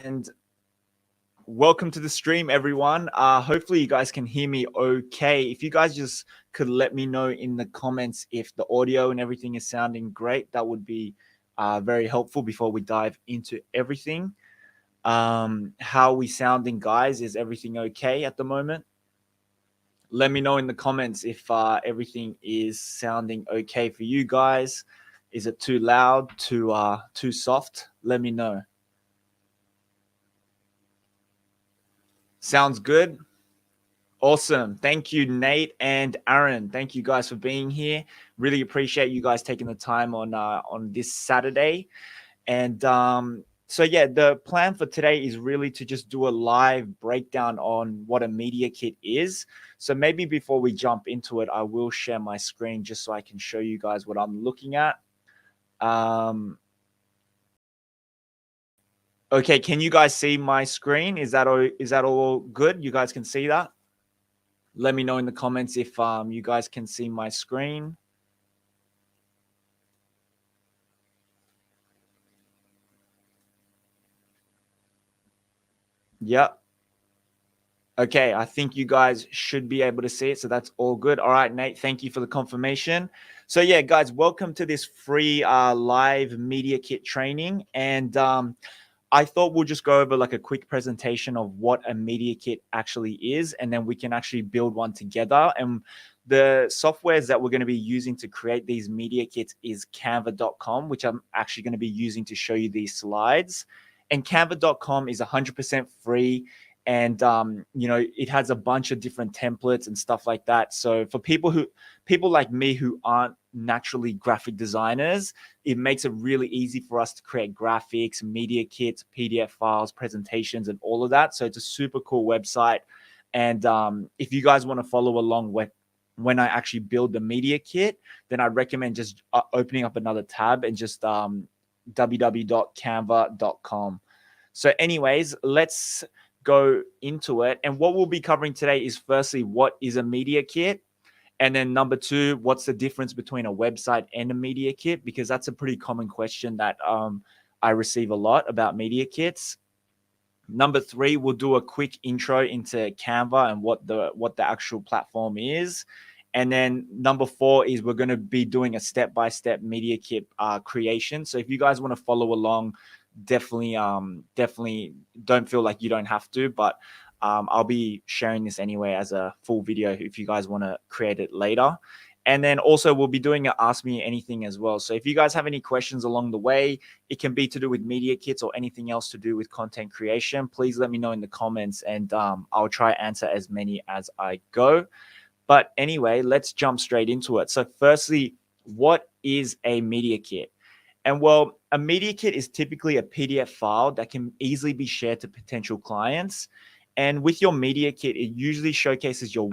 And welcome to the stream, everyone. Hopefully you guys can hear me okay. If you guys just could let me know in the comments if the audio and everything is sounding great, that would be very helpful before we dive into everything. How are we sounding, guys? Is everything okay at the moment? Let me know in the comments if everything is sounding okay for you guys. Is it too loud, too soft? Let me know. Sounds good. Awesome. Thank you, Nate and Aaron. Thank you guys for being here. Really appreciate you guys taking the time on this Saturday. And so yeah, the plan for today is really to just do a live breakdown on what a media kit is. So maybe before we jump into it, I will share my screen just so I can show you guys what I'm looking at. Okay, can you guys see my screen? Is that all good? You guys can see that? Let me know in the comments if you guys can see my screen. Yep. Okay, I think you guys should be able to see it, so that's all good. All right, Nate, thank you for the confirmation. So yeah, guys, welcome to this free live media kit training. And I thought we'll just go over like a quick presentation of what a media kit actually is, and then we can actually build one together. And the softwares that we're going to be using to create these media kits is canva.com, which I'm actually going to be using to show you these slides. And canva.com is 100% free. And it has a bunch of different templates and stuff like that. So for people like me who aren't naturally graphic designers, it makes it really easy for us to create graphics, media kits, PDF files, presentations, and all of that. So it's a super cool website. And if you guys want to follow along when I actually build the media kit, then I recommend just opening up another tab and just www.canva.com. So anyways, let's go into it. And what we'll be covering today is firstly, what is a media kit? And then number two, what's the difference between a website and a media kit? Because that's a pretty common question that I receive a lot about media kits. Number three, we'll do a quick intro into Canva and what the actual platform is. And then number four is we're going to be doing a step-by-step media kit creation. So if you guys want to follow along, definitely don't feel like you don't have to, but I'll be sharing this anyway as a full video if you guys want to create it later. And then also we'll be doing an Ask Me Anything as well. So if you guys have any questions along the way, it can be to do with media kits or anything else to do with content creation, please let me know in the comments, and I'll try answer as many as I go. But anyway, let's jump straight into it. So firstly, what is a media kit? And well, a media kit is typically a PDF file that can easily be shared to potential clients. And with your media kit, it usually showcases your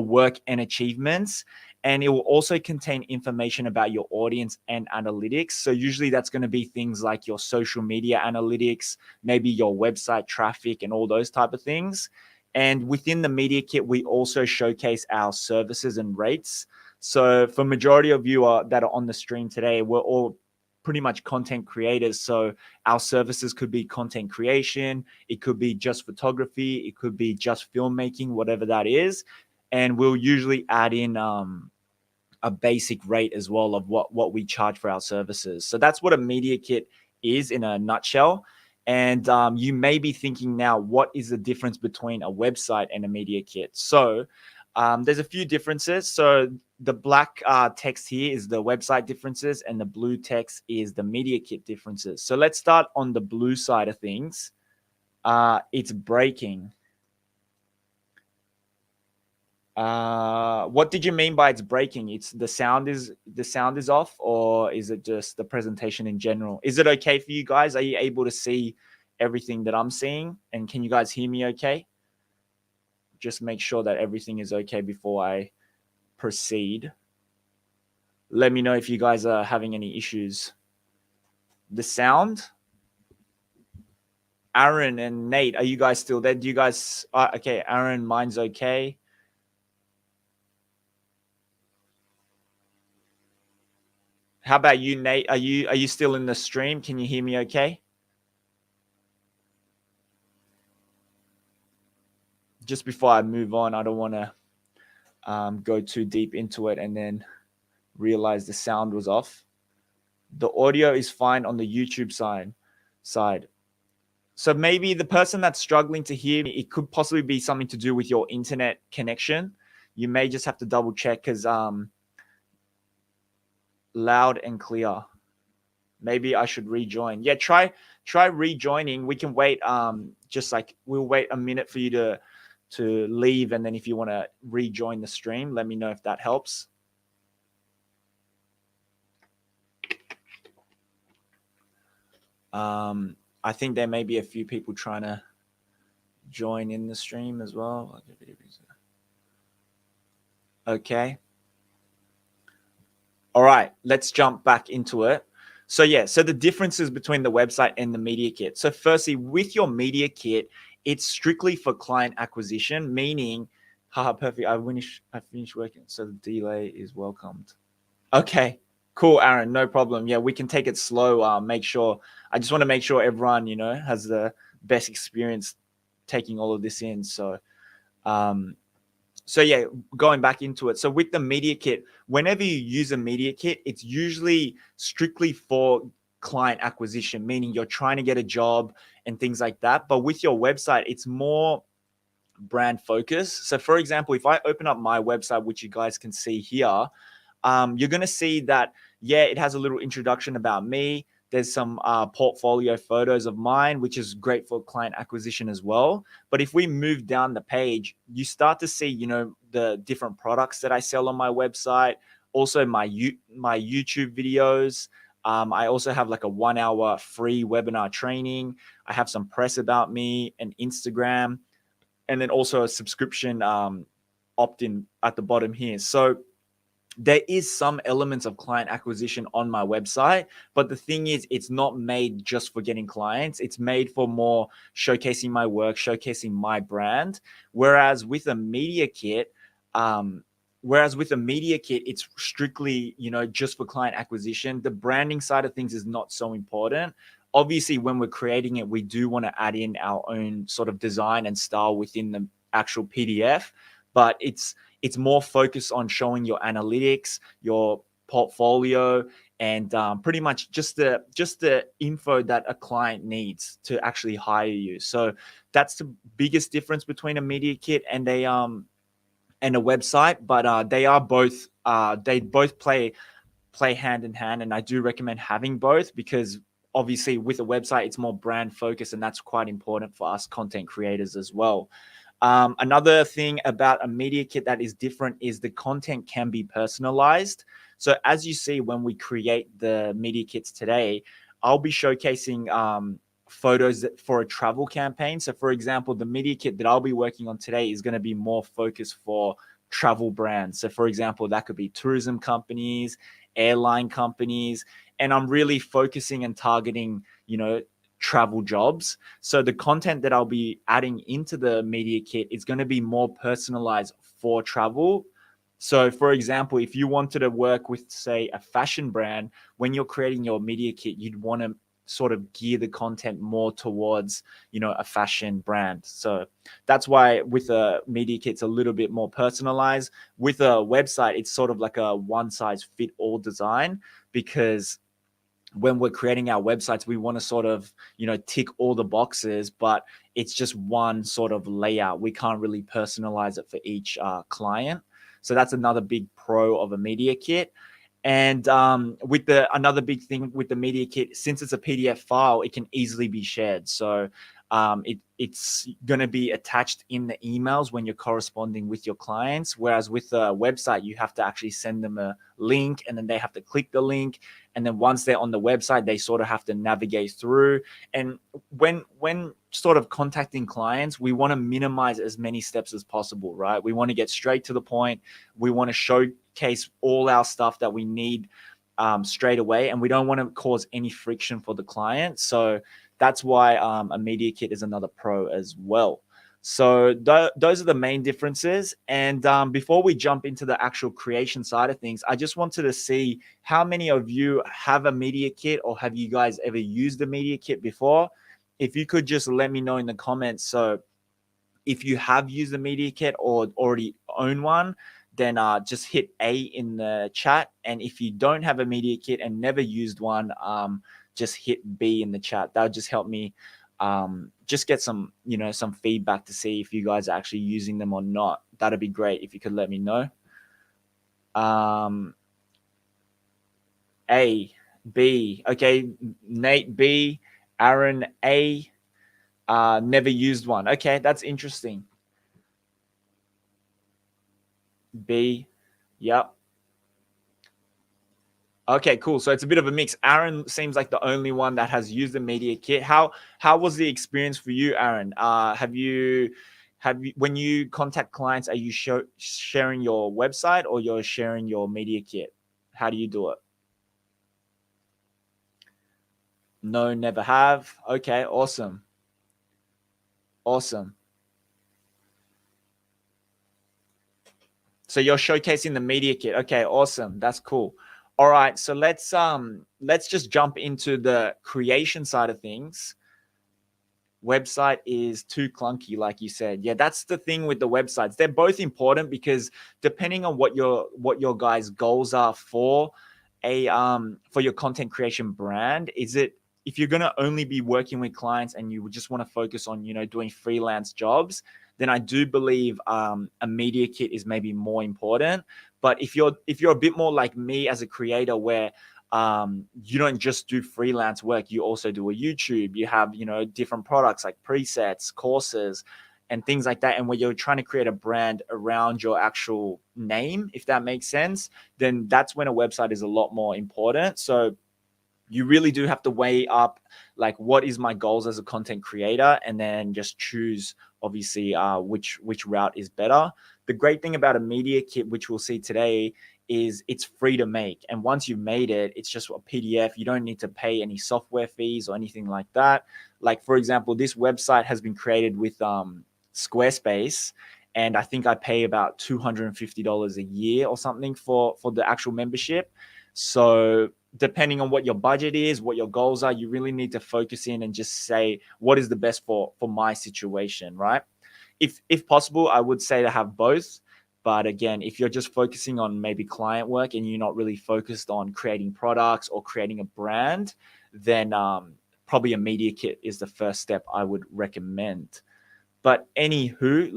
work and achievements. And it will also contain information about your audience and analytics. So usually that's going to be things like your social media analytics, maybe your website traffic and all those type of things. And within the media kit, we also showcase our services and rates. So for majority of you that are on the stream today, we're all pretty much content creators. So our services could be content creation, it could be just photography, it could be just filmmaking, whatever that is. And we'll usually add in a basic rate as well of what we charge for our services. So that's what a media kit is in a nutshell. And you may be thinking now, what is the difference between a website and a media kit? So there's a few differences. So the black text here is the website differences, and the blue text is the media kit differences. So let's start on the blue side of things. It's breaking. What did you mean by it's breaking? It's the sound is off, or is it just the presentation in general? Is it okay for you guys? Are you able to see everything that I'm seeing? And can you guys hear me okay? Just make sure that everything is okay before I proceed. Let me know if you guys are having any issues. The sound? Aaron and Nate, are you guys still there? Do you guys okay, Aaron, mine's okay. How about you, Nate? Are you still in the stream? Can you hear me okay? just before I move on, I don't want to go too deep into it and then realize the sound was off. The audio is fine on the YouTube side. So maybe the person that's struggling to hear me, it could possibly be something to do with your internet connection. You may just have to double check because loud and clear. Maybe I should rejoin. Yeah, try rejoining. We can wait. Just like we'll wait a minute for you to leave, and then if you want to rejoin the stream, let me know if that helps. I think there may be a few people trying to join in the stream as well. Okay. All right, let's jump back into it. So yeah, so the differences between the website and the media kit. So firstly, with your media kit, it's strictly for client acquisition, meaning, haha, perfect. I finished working, so the delay is welcomed. Okay, cool, Aaron. No problem. Yeah, we can take it slow. I just want to make sure everyone, has the best experience taking all of this in. So, yeah, going back into it. So with the media kit, whenever you use a media kit, it's usually strictly for client acquisition, meaning you're trying to get a job and things like that. But with your website, it's more brand focus. So for example, if I open up my website, which you guys can see here, you're going to see that, yeah, it has a little introduction about me. There's some portfolio photos of mine, which is great for client acquisition as well. But if we move down the page, you start to see, the different products that I sell on my website, also my YouTube videos. I also have like a 1 hour free webinar training. I have some press about me and Instagram, and then also a subscription opt-in at the bottom here. So there is some elements of client acquisition on my website, but the thing is, it's not made just for getting clients. It's made for more showcasing my work, showcasing my brand. Whereas with a media kit, it's strictly, just for client acquisition. The branding side of things is not so important. Obviously, when we're creating it, we do want to add in our own sort of design and style within the actual PDF, but it's more focused on showing your analytics, your portfolio, and pretty much just the info that a client needs to actually hire you. So that's the biggest difference between a media kit and a website. But they both play hand in hand, and I do recommend having both because obviously with a website it's more brand focused, and that's quite important for us content creators as well. Another thing about a media kit that is different is the content can be personalized. So as you see, when we create the media kits today, I'll be showcasing photos for a travel campaign. So for example, the media kit that I'll be working on today is going to be more focused for travel brands. So for example, that could be tourism companies, airline companies, and I'm really focusing and targeting, travel jobs. So the content that I'll be adding into the media kit is going to be more personalized for travel. So for example, if you wanted to work with, say, a fashion brand, when you're creating your media kit, you'd want to sort of gear the content more towards, a fashion brand. So that's why with a media kit, it's a little bit more personalized. With a website, it's sort of like a one size fit all design, because when we're creating our websites, we want to sort of, tick all the boxes, but it's just one sort of layout. We can't really personalize it for each client. So that's another big pro of a media kit. And with another big thing with the media kit, since it's a PDF file, it can easily be shared. So it's going to be attached in the emails when you're corresponding with your clients. Whereas with a website, you have to actually send them a link, and then they have to click the link. And then once they're on the website, they sort of have to navigate through. And when sort of contacting clients, we want to minimize as many steps as possible, right? We want to get straight to the point. We want to showcase all our stuff that we need straight away, and we don't want to cause any friction for the client. So that's why a media kit is another pro as well. So those are the main differences. And before we jump into the actual creation side of things, I just wanted to see how many of you have a media kit, or have you guys ever used a media kit before? If you could just let me know in the comments. So If you have used a media kit or already own one, then just hit A in the chat. And if you don't have a media kit and never used one, just hit B in the chat. That'll just help me just get some, some feedback to see if you guys are actually using them or not. That'd be great if you could let me know. A, B. Okay, Nate B, Aaron A. Never used one. Okay, that's interesting. B. Yep. Okay, cool. So it's a bit of a mix. Aaron seems like the only one that has used the media kit. How was the experience for you, Aaron? Have you when you contact clients, are you sharing your website or you're sharing your media kit? How do you do it? No, never have. Okay, awesome. Awesome. So you're showcasing the media kit. Okay, awesome. That's cool. All right, so let's just jump into the creation side of things. Website is too clunky, like you said. Yeah, that's the thing with the websites. They're both important because depending on what your guys' goals are for your content creation brand, is it, if you're going to only be working with clients and you just want to focus on doing freelance jobs, then I do believe a media kit is maybe more important. But if you're a bit more like me as a creator, where you don't just do freelance work, you also do a YouTube, you have different products like presets, courses, and things like that, and where you're trying to create a brand around your actual name, if that makes sense, then that's when a website is a lot more important. So you really do have to weigh up, like, what is my goals as a content creator, and then just choose, obviously, which route is better. The great thing about a media kit, which we'll see today, is it's free to make, and once you've made it, it's just a PDF. You don't need to pay any software fees or anything like that. Like, for example, this website has been created with Squarespace, and I think I pay about $250 a year or something for the actual membership. So depending on what your budget is, what your goals are, you really need to focus in and just say, what is the best for my situation, right? If possible, I would say to have both. But again, if you're just focusing on maybe client work and you're not really focused on creating products or creating a brand, then probably a media kit is the first step I would recommend. But anywho,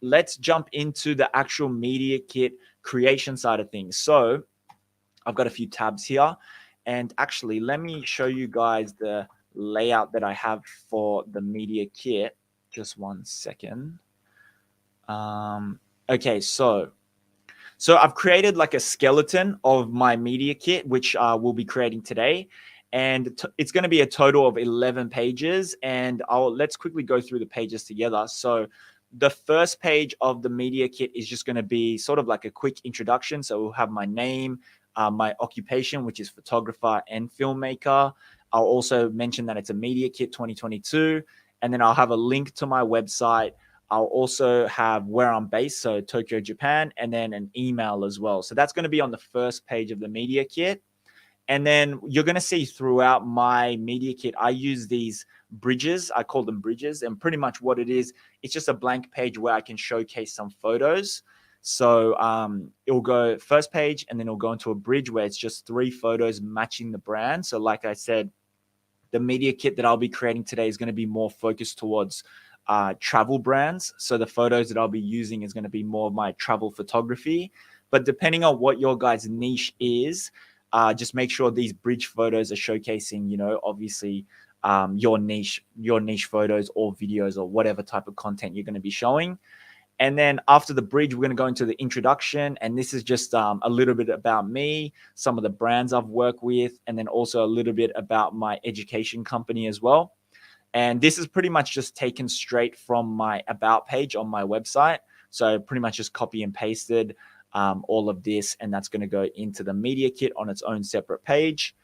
let's jump into the actual media kit creation side of things. So I've got a few tabs here, and actually let me show you guys the layout that I have for the media kit. Just one second. Okay, so I've created like a skeleton of my media kit, which we'll be creating today, and it's going to be a total of 11 pages. And let's quickly go through the pages together. So the first page of the media kit is just going to be sort of like a quick introduction. So we'll have my name, my occupation, which is photographer and filmmaker. I'll also mention that it's a media kit 2022, and then I'll have a link to my website. I'll also have where I'm based, so Tokyo, Japan, and then an email as well. So that's going to be on the first page of the media kit. And then you're going to see throughout my media kit, I use these bridges. I call them bridges. And pretty much what it is, it's just a blank page where I can showcase some photos. So it'll go first page, and then it'll go into a bridge where it's just 3 photos matching the brand. So like I said, the media kit that I'll be creating today is going to be more focused towards travel brands. So the photos that I'll be using is going to be more of my travel photography. But depending on what your guys' niche is, just make sure these bridge photos are showcasing, obviously your niche photos or videos or whatever type of content you're going to be showing. And then after the bridge, we're going to go into the introduction. And this is just a little bit about me, some of the brands I've worked with, and then also a little bit about my education company as well. And this is pretty much just taken straight from my about page on my website. So pretty much just copy and pasted all of this, and that's going to go into the media kit on its own separate page.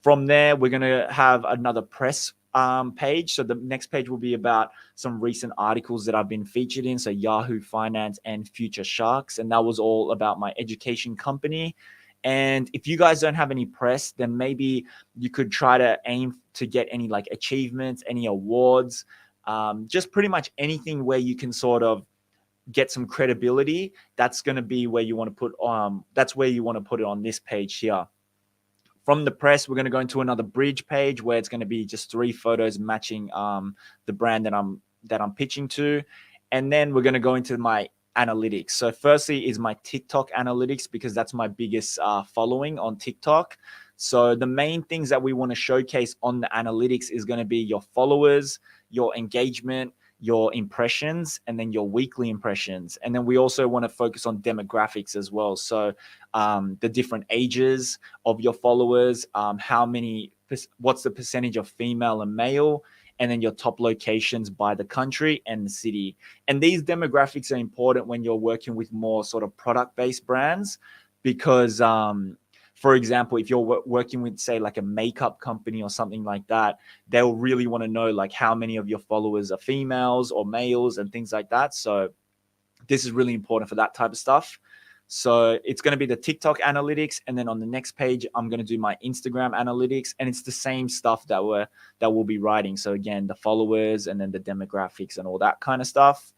From there, we're going to have another press page. So the next page will be about some recent articles that I've been featured in. So Yahoo Finance and Future Sharks. And that was all about my education company. And if you guys don't have any press, then maybe you could try to aim to get any like achievements, any awards. just pretty much anything where you can sort of get some credibility. That's going to be where you want to put that's where you want to put it on this page here. From the press, we're going to go into another bridge page where it's going to be just 3 photos matching the brand that I'm pitching to. And then we're going to go into my analytics. So firstly is my TikTok analytics, because that's my biggest following on TikTok. So the main things that we want to showcase on the analytics is going to be your followers, your engagement, your impressions, and then your weekly impressions. And then we also want to focus on demographics as well. So the different ages of your followers, what's the percentage of female and male, and then your top locations by the country and the city. And these demographics are important when you're working with more sort of product-based brands, because for example, if you're working with, say, like a makeup company or something like that, they'll really want to know like how many of your followers are females or males and things like that. So this is really important for that type of stuff. So it's going to be the TikTok analytics, and then on the next page, I'm going to do my Instagram analytics, and it's the same stuff that we'll be writing. So again, the followers and then the demographics and all that kind of stuff.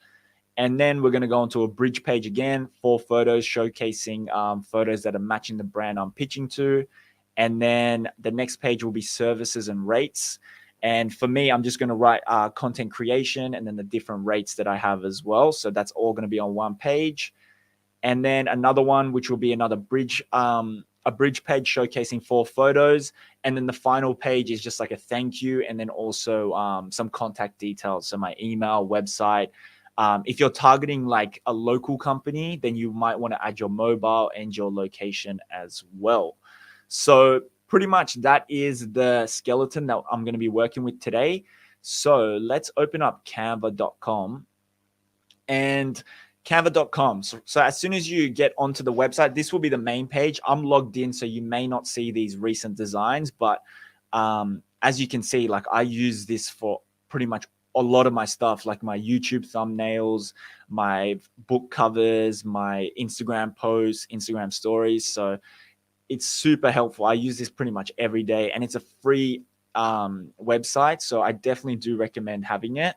And then we're going to go into a bridge page again, 4 photos showcasing photos that are matching the brand I'm pitching to. And then the next page will be services and rates. And for me, I'm just going to write content creation and then the different rates that I have as well. So that's all going to be on one page. And then another one, which will be another bridge, a bridge page showcasing 4 photos. And then the final page is just like a thank you, and then also some contact details. So my email, website. If you're targeting like a local company, then you might want to add your mobile and your location as well. So pretty much that is the skeleton that I'm going to be working with today. So let's open up canva.com. And canva.com. So as soon as you get onto the website, this will be the main page. I'm logged in, so you may not see these recent designs, but as you can see, like I use this for pretty much a lot of my stuff, like my YouTube thumbnails, my book covers, my Instagram posts, Instagram stories. So it's super helpful. I use this pretty much every day, and it's a free website. So I definitely do recommend having it.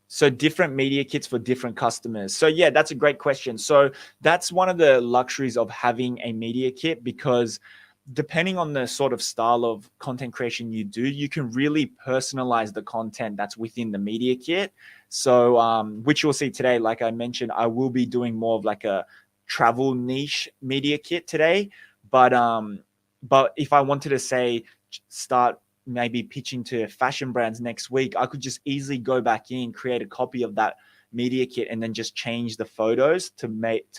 So different media kits for different customers. So yeah, that's a great question. So that's one of the luxuries of having a media kit, because depending on the sort of style of content creation you do, you can really personalize the content that's within the media kit. So which you'll see today, like I mentioned, I will be doing more of like a travel niche media kit today. But if I wanted to say start maybe pitching to fashion brands next week, I could just easily go back in, create a copy of that media kit, and then just change the photos to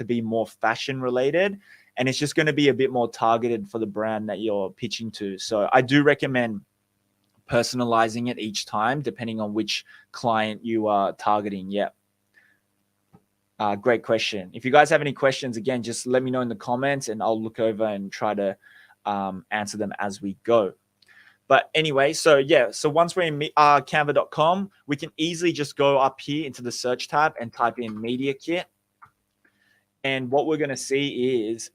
be more fashion related. And it's just going to be a bit more targeted for the brand that you're pitching to. So I do recommend personalizing it each time, depending on which client you are targeting. Yeah. Great question. If you guys have any questions, again, just let me know in the comments and I'll look over and try to answer them as we go. But anyway, so yeah, so once we're in canva.com, we can easily just go up here into the search tab and type in media kit. And what we're going to see is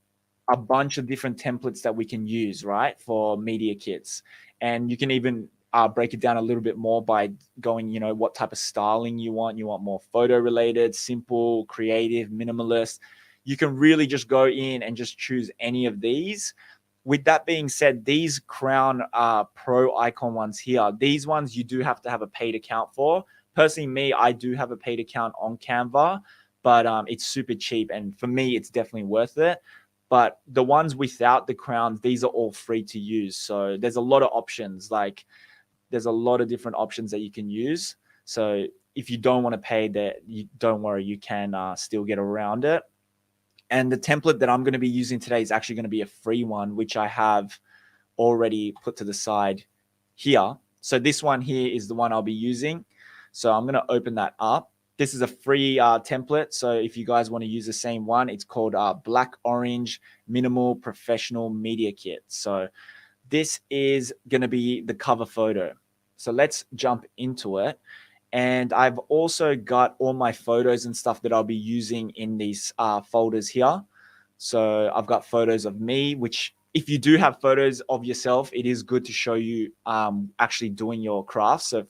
a bunch of different templates that we can use, right, for media kits. And you can even break it down a little bit more by going, what type of styling you want. You want more photo related, simple, creative, minimalist. You can really just go in and just choose any of these. With that being said, these Crown Pro icon ones here, these ones you do have to have a paid account for. Personally, me, I do have a paid account on Canva, but it's super cheap. And for me, it's definitely worth it. But the ones without the crowns, these are all free to use. So there's a lot of options. Like there's a lot of different options that you can use. So if you don't want to pay that, don't worry, you can still get around it. And the template that I'm going to be using today is actually going to be a free one, which I have already put to the side here. So this one here is the one I'll be using. So I'm going to open that up. This is a free template. So if you guys want to use the same one, it's called Black Orange Minimal Professional Media Kit. So this is going to be the cover photo. So let's jump into it. And I've also got all my photos and stuff that I'll be using in these folders here. So I've got photos of me, which if you do have photos of yourself, it is good to show you actually doing your craft. So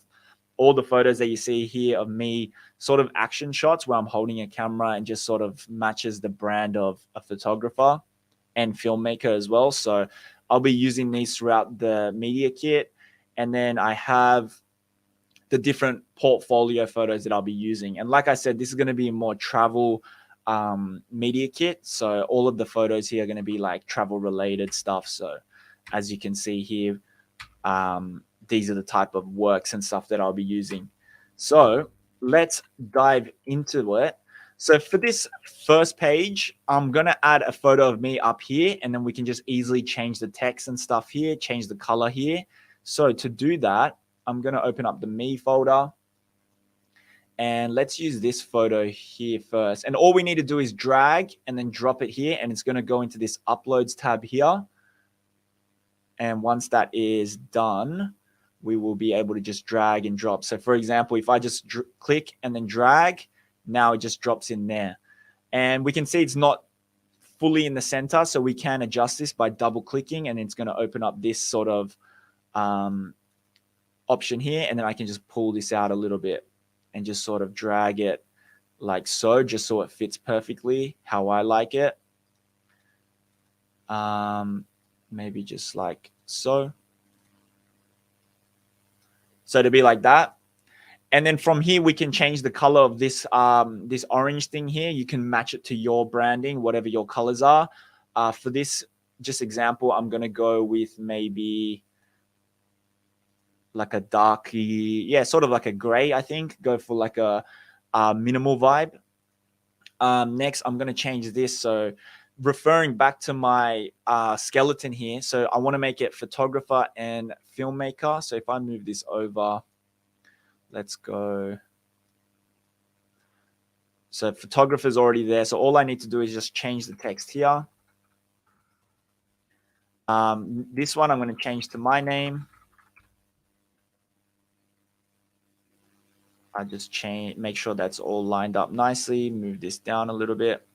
all the photos that you see here of me, sort of action shots where I'm holding a camera and just sort of matches the brand of a photographer and filmmaker as well. So I'll be using these throughout the media kit. And then I have the different portfolio photos that I'll be using. And like I said, this is going to be a more travel media kit. So all of the photos here are going to be like travel related stuff. So as you can see here, these are the type of works and stuff that I'll be using. So let's dive into it. So for this first page, I'm going to add a photo of me up here, and then we can just easily change the text and stuff here, change the color here. So to do that, I'm going to open up the me folder, and let's use this photo here first. And all we need to do is drag and then drop it here, and it's going to go into this uploads tab here. And once that is done, we will be able to just drag and drop. So for example, if I just click and then drag, now it just drops in there. And we can see it's not fully in the center, so we can adjust this by double clicking, and it's going to open up this sort of option here. And then I can just pull this out a little bit and just sort of drag it like so, just so it fits perfectly how I like it. Maybe just like so. So to be like that. And then from here, we can change the color of this this orange thing here. You can match it to your branding, whatever your colors are. For this just example, I'm going to go with maybe like a darky, yeah, sort of like a gray, I think. Go for like a minimal vibe. Next, I'm going to change this. So referring back to my skeleton here. So I want to make it photographer and filmmaker. So if I move this over, let's go. So photographer is already there. So all I need to do is just change the text here. This one I'm going to change to my name. I just make sure that's all lined up nicely. Move this down a little bit.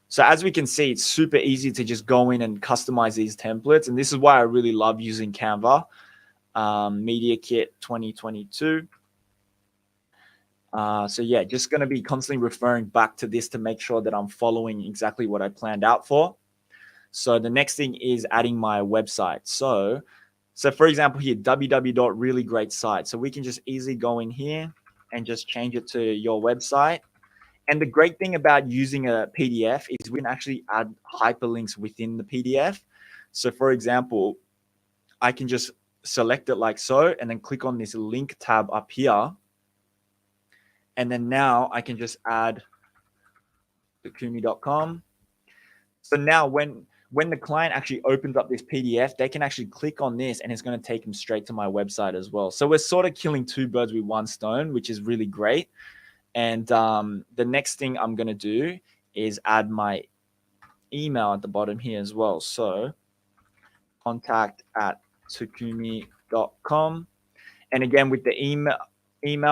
So as we can see, it's super easy to just go in and customize these templates. And this is why I really love using Canva. Media Kit 2022. So yeah, just going to be constantly referring back to this to make sure that I'm following exactly what I planned out for. So the next thing is adding my website. So for example here, www.really great site. So we can just easily go in here and just change it to your website. And the great thing about using a PDF is we can actually add hyperlinks within the PDF. So for example, I can just select it like so, and then click on this link tab up here. And then now I can just add takumi.com. So now when the client actually opens up this PDF, they can actually click on this, and it's going to take them straight to my website as well. So we're sort of killing two birds with one stone, which is really great. And the next thing I'm going to do is add my email at the bottom here as well. So contact@takumi.com. And again, with the email,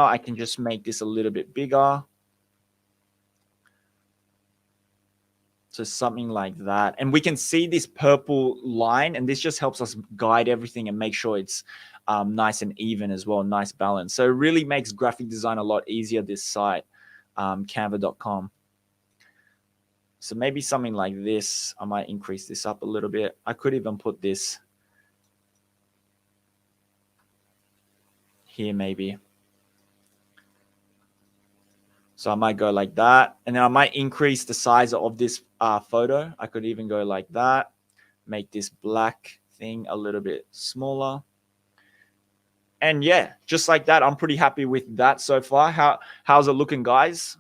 I can just make this a little bit bigger. So something like that. And we can see this purple line, and this just helps us guide everything and make sure it's nice and even as well, nice balance. So it really makes graphic design a lot easier, this site, canva.com. So maybe something like this. I might increase this up a little bit. I could even put this here maybe. So I might go like that. And then I might increase the size of this photo. I could even go like that. Make this black thing a little bit smaller. And yeah, just like that, I'm pretty happy with that so far. How's it looking, guys?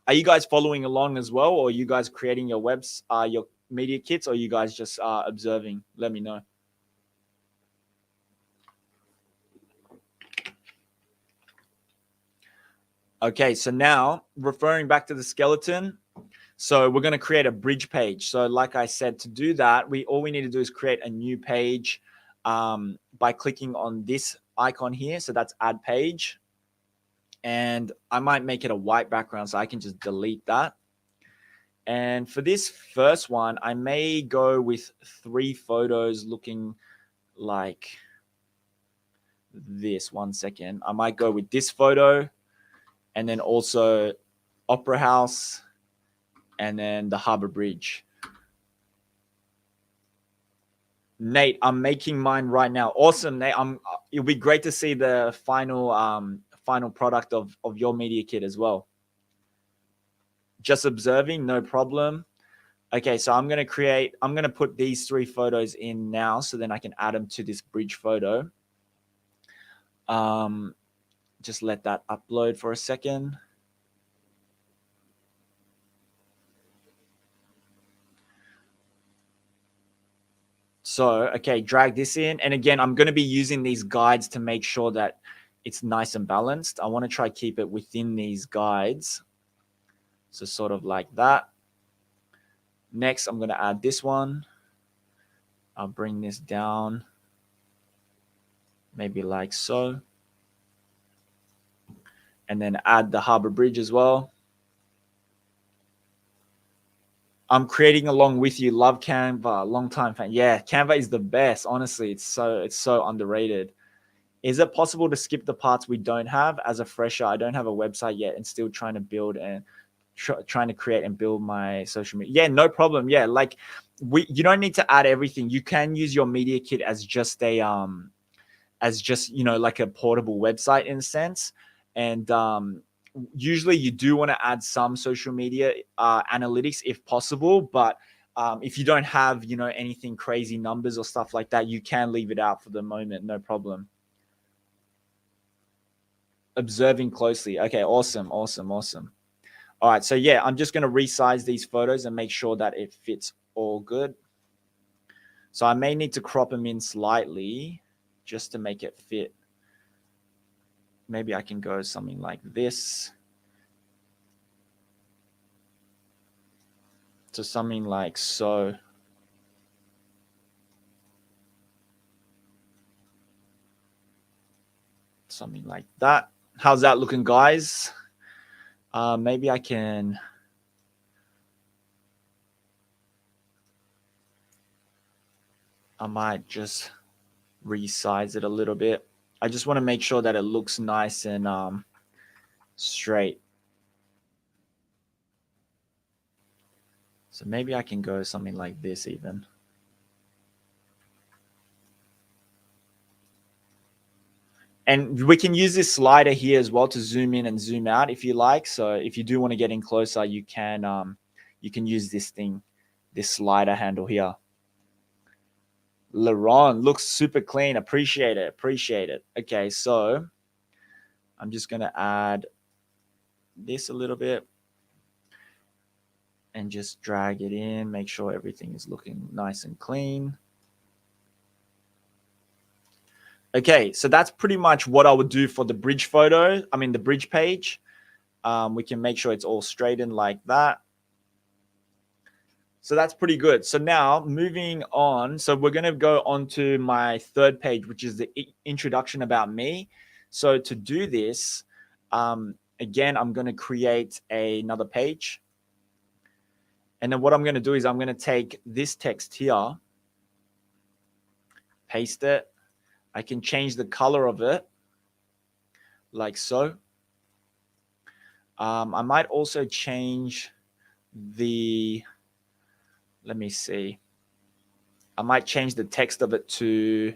Are you guys following along as well? Or are you guys creating your your media kits, or are you guys just observing? Let me know. Okay, so now referring back to the skeleton, so we're going to create a bridge page. So like I said, to do that, all we need to do is create a new page by clicking on this icon here. So that's add page. And I might make it a white background, so I can just delete that. And for this first one, I may go with 3 photos looking like this. 1 second. I might go with this photo and then also Opera House and then the Harbor Bridge. Nate, I'm making mine right now. Awesome, Nate. It'll be great to see the final product of your media kit as well. Just observing, no problem. Okay, so I'm going to put these 3 photos in now so then I can add them to this bridge photo. Just let that upload for a second. So, okay, drag this in. And again, I'm going to be using these guides to make sure that it's nice and balanced. I want to try keep it within these guides. So sort of like that. Next, I'm going to add this one. I'll bring this down. Maybe like so. And then add the Harbor Bridge as well. I'm creating along with you. Love Canva, long time fan. Yeah, Canva is the best. Honestly, it's so underrated. Is it possible to skip the parts we don't have? As a fresher, I don't have a website yet and still trying to build and trying to create and build my social media. Yeah, no problem. Yeah, like you don't need to add everything. You can use your media kit as just a like a portable website in a sense. And usually you do want to add some social media analytics if possible, but if you don't have anything crazy numbers or stuff like that, you can leave it out for the moment, no problem. Observing closely. Okay, awesome. All right, so yeah, I'm just going to resize these photos and make sure that it fits all good. So I may need to crop them in slightly just to make it fit. Maybe I can go something like this. To something like so. Something like that. How's that looking, guys? Maybe I can. I might just resize it a little bit. I just want to make sure that it looks nice and straight. So maybe I can go something like this even. And we can use this slider here as well to zoom in and zoom out if you like. So if you do want to get in closer, you can use this thing, this slider handle here. LeRon looks super clean. Appreciate it. Okay, so I'm just going to add this a little bit and just drag it in, make sure everything is looking nice and clean. Okay, so that's pretty much what I would do for the bridge photo. I mean, the bridge page. We can make sure it's all straightened like that. So that's pretty good. So now moving on. So we're going to go on to my third page, which is the introduction about me. So to do this, again, I'm going to create another page. And then what I'm going to do is I'm going to take this text here, paste it. I can change the color of it like so. I might also change let me see. I might change the text of it to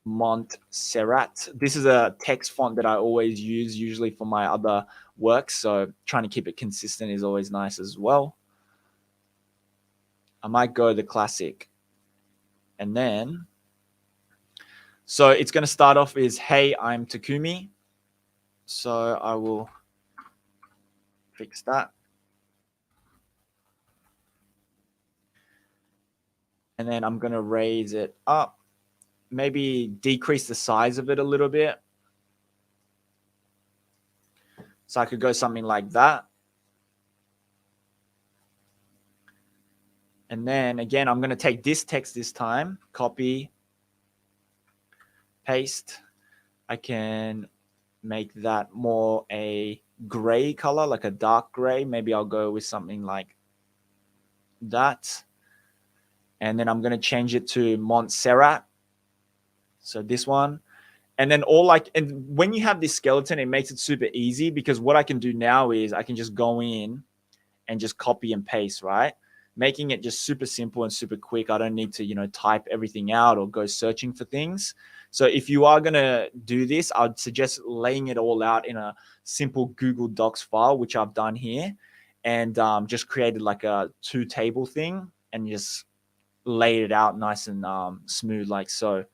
Montserrat. This is a text font that I always use usually for my other work. So trying to keep it consistent is always nice as well. I might go the classic. And then, so it's going to start off is, hey, I'm Takumi. So I will fix that. And then I'm going to raise it up, maybe decrease the size of it a little bit. So I could go something like that. And then again, I'm going to take this text this time, copy, paste. I can make that more a gray color, like a dark gray. Maybe I'll go with something like that. And then I'm going to change it to Montserrat. So this one. And then and when you have this skeleton, it makes it super easy, because what I can do now is I can just go in and just copy and paste, right? Making it just super simple and super quick. I don't need to, type everything out or go searching for things. So if you are going to do this, I'd suggest laying it all out in a simple Google Docs file, which I've done here, and just created like a 2-table thing and just laid it out nice and smooth like so.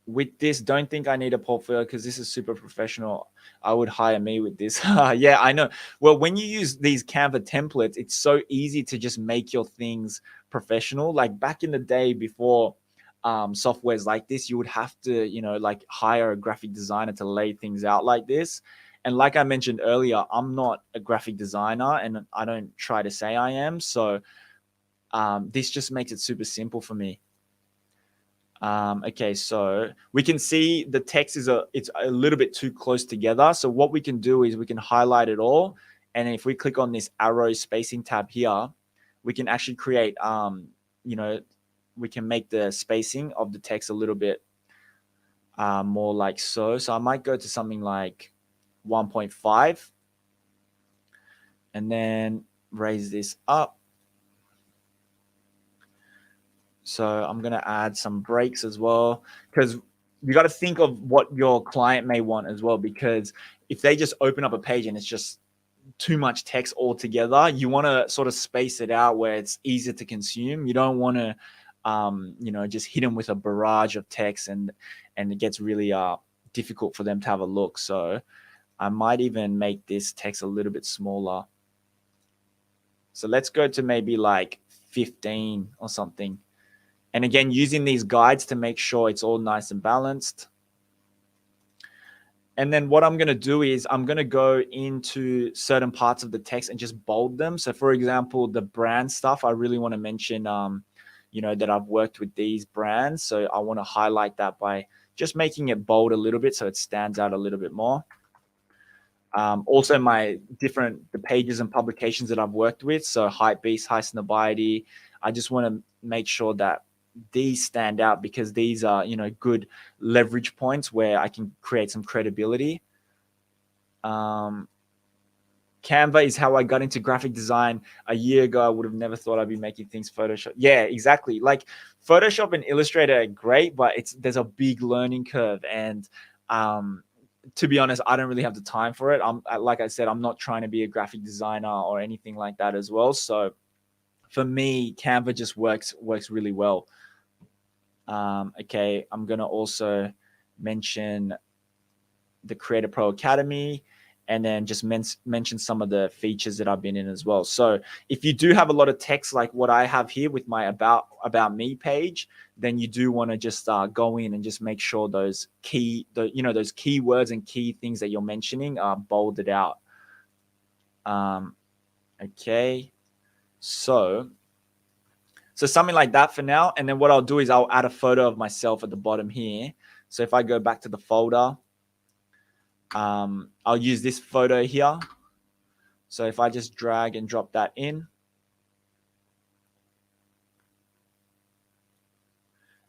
With this, don't think I need a portfolio because this is super professional. I would hire me with this. Yeah, I know. Well, when you use these Canva templates, it's so easy to just make your things professional. Like back in the day before softwares like this, you would have to, like hire a graphic designer to lay things out like this. And like I mentioned earlier, I'm not a graphic designer and I don't try to say I am. So this just makes it super simple for me. Okay, so we can see the text it's a little bit too close together. So what we can do is we can highlight it all. And if we click on this arrow spacing tab here, we can actually create, we can make the spacing of the text a little bit more like so. So I might go to something like 1.5 and then raise this up. So I'm going to add some breaks as well, because you got to think of what your client may want as well, because if they just open up a page and it's just too much text altogether, you want to sort of space it out where it's easier to consume. You don't want to, just hit them with a barrage of text and it gets really difficult for them to have a look. So I might even make this text a little bit smaller. So let's go to maybe like 15 or something. And again, using these guides to make sure it's all nice and balanced. And then what I'm going to do is I'm going to go into certain parts of the text and just bold them. So for example, the brand stuff, I really want to mention, that I've worked with these brands. So I want to highlight that by just making it bold a little bit so it stands out a little bit more. Also the pages and publications that I've worked with. So Hypebeast, Highsnobiety. I just want to make sure that these stand out because these are, good leverage points where I can create some credibility. Canva is how I got into graphic design. A year ago, I would have never thought I'd be making things Photoshop. Yeah, exactly. Like Photoshop and Illustrator are great, but there's a big learning curve. And to be honest, I don't really have the time for it. Like I said, I'm not trying to be a graphic designer or anything like that as well. So for me, Canva just works really well. Okay, I'm going to also mention the Creator Pro Academy and then just mention some of the features that I've been in as well. So if you do have a lot of text like what I have here with my about me page, then you do want to just go in and just make sure those those keywords and key things that you're mentioning are bolded out. Okay, so something like that for now. And then what I'll do is I'll add a photo of myself at the bottom here. So if I go back to the folder, I'll use this photo here. So if I just drag and drop that in,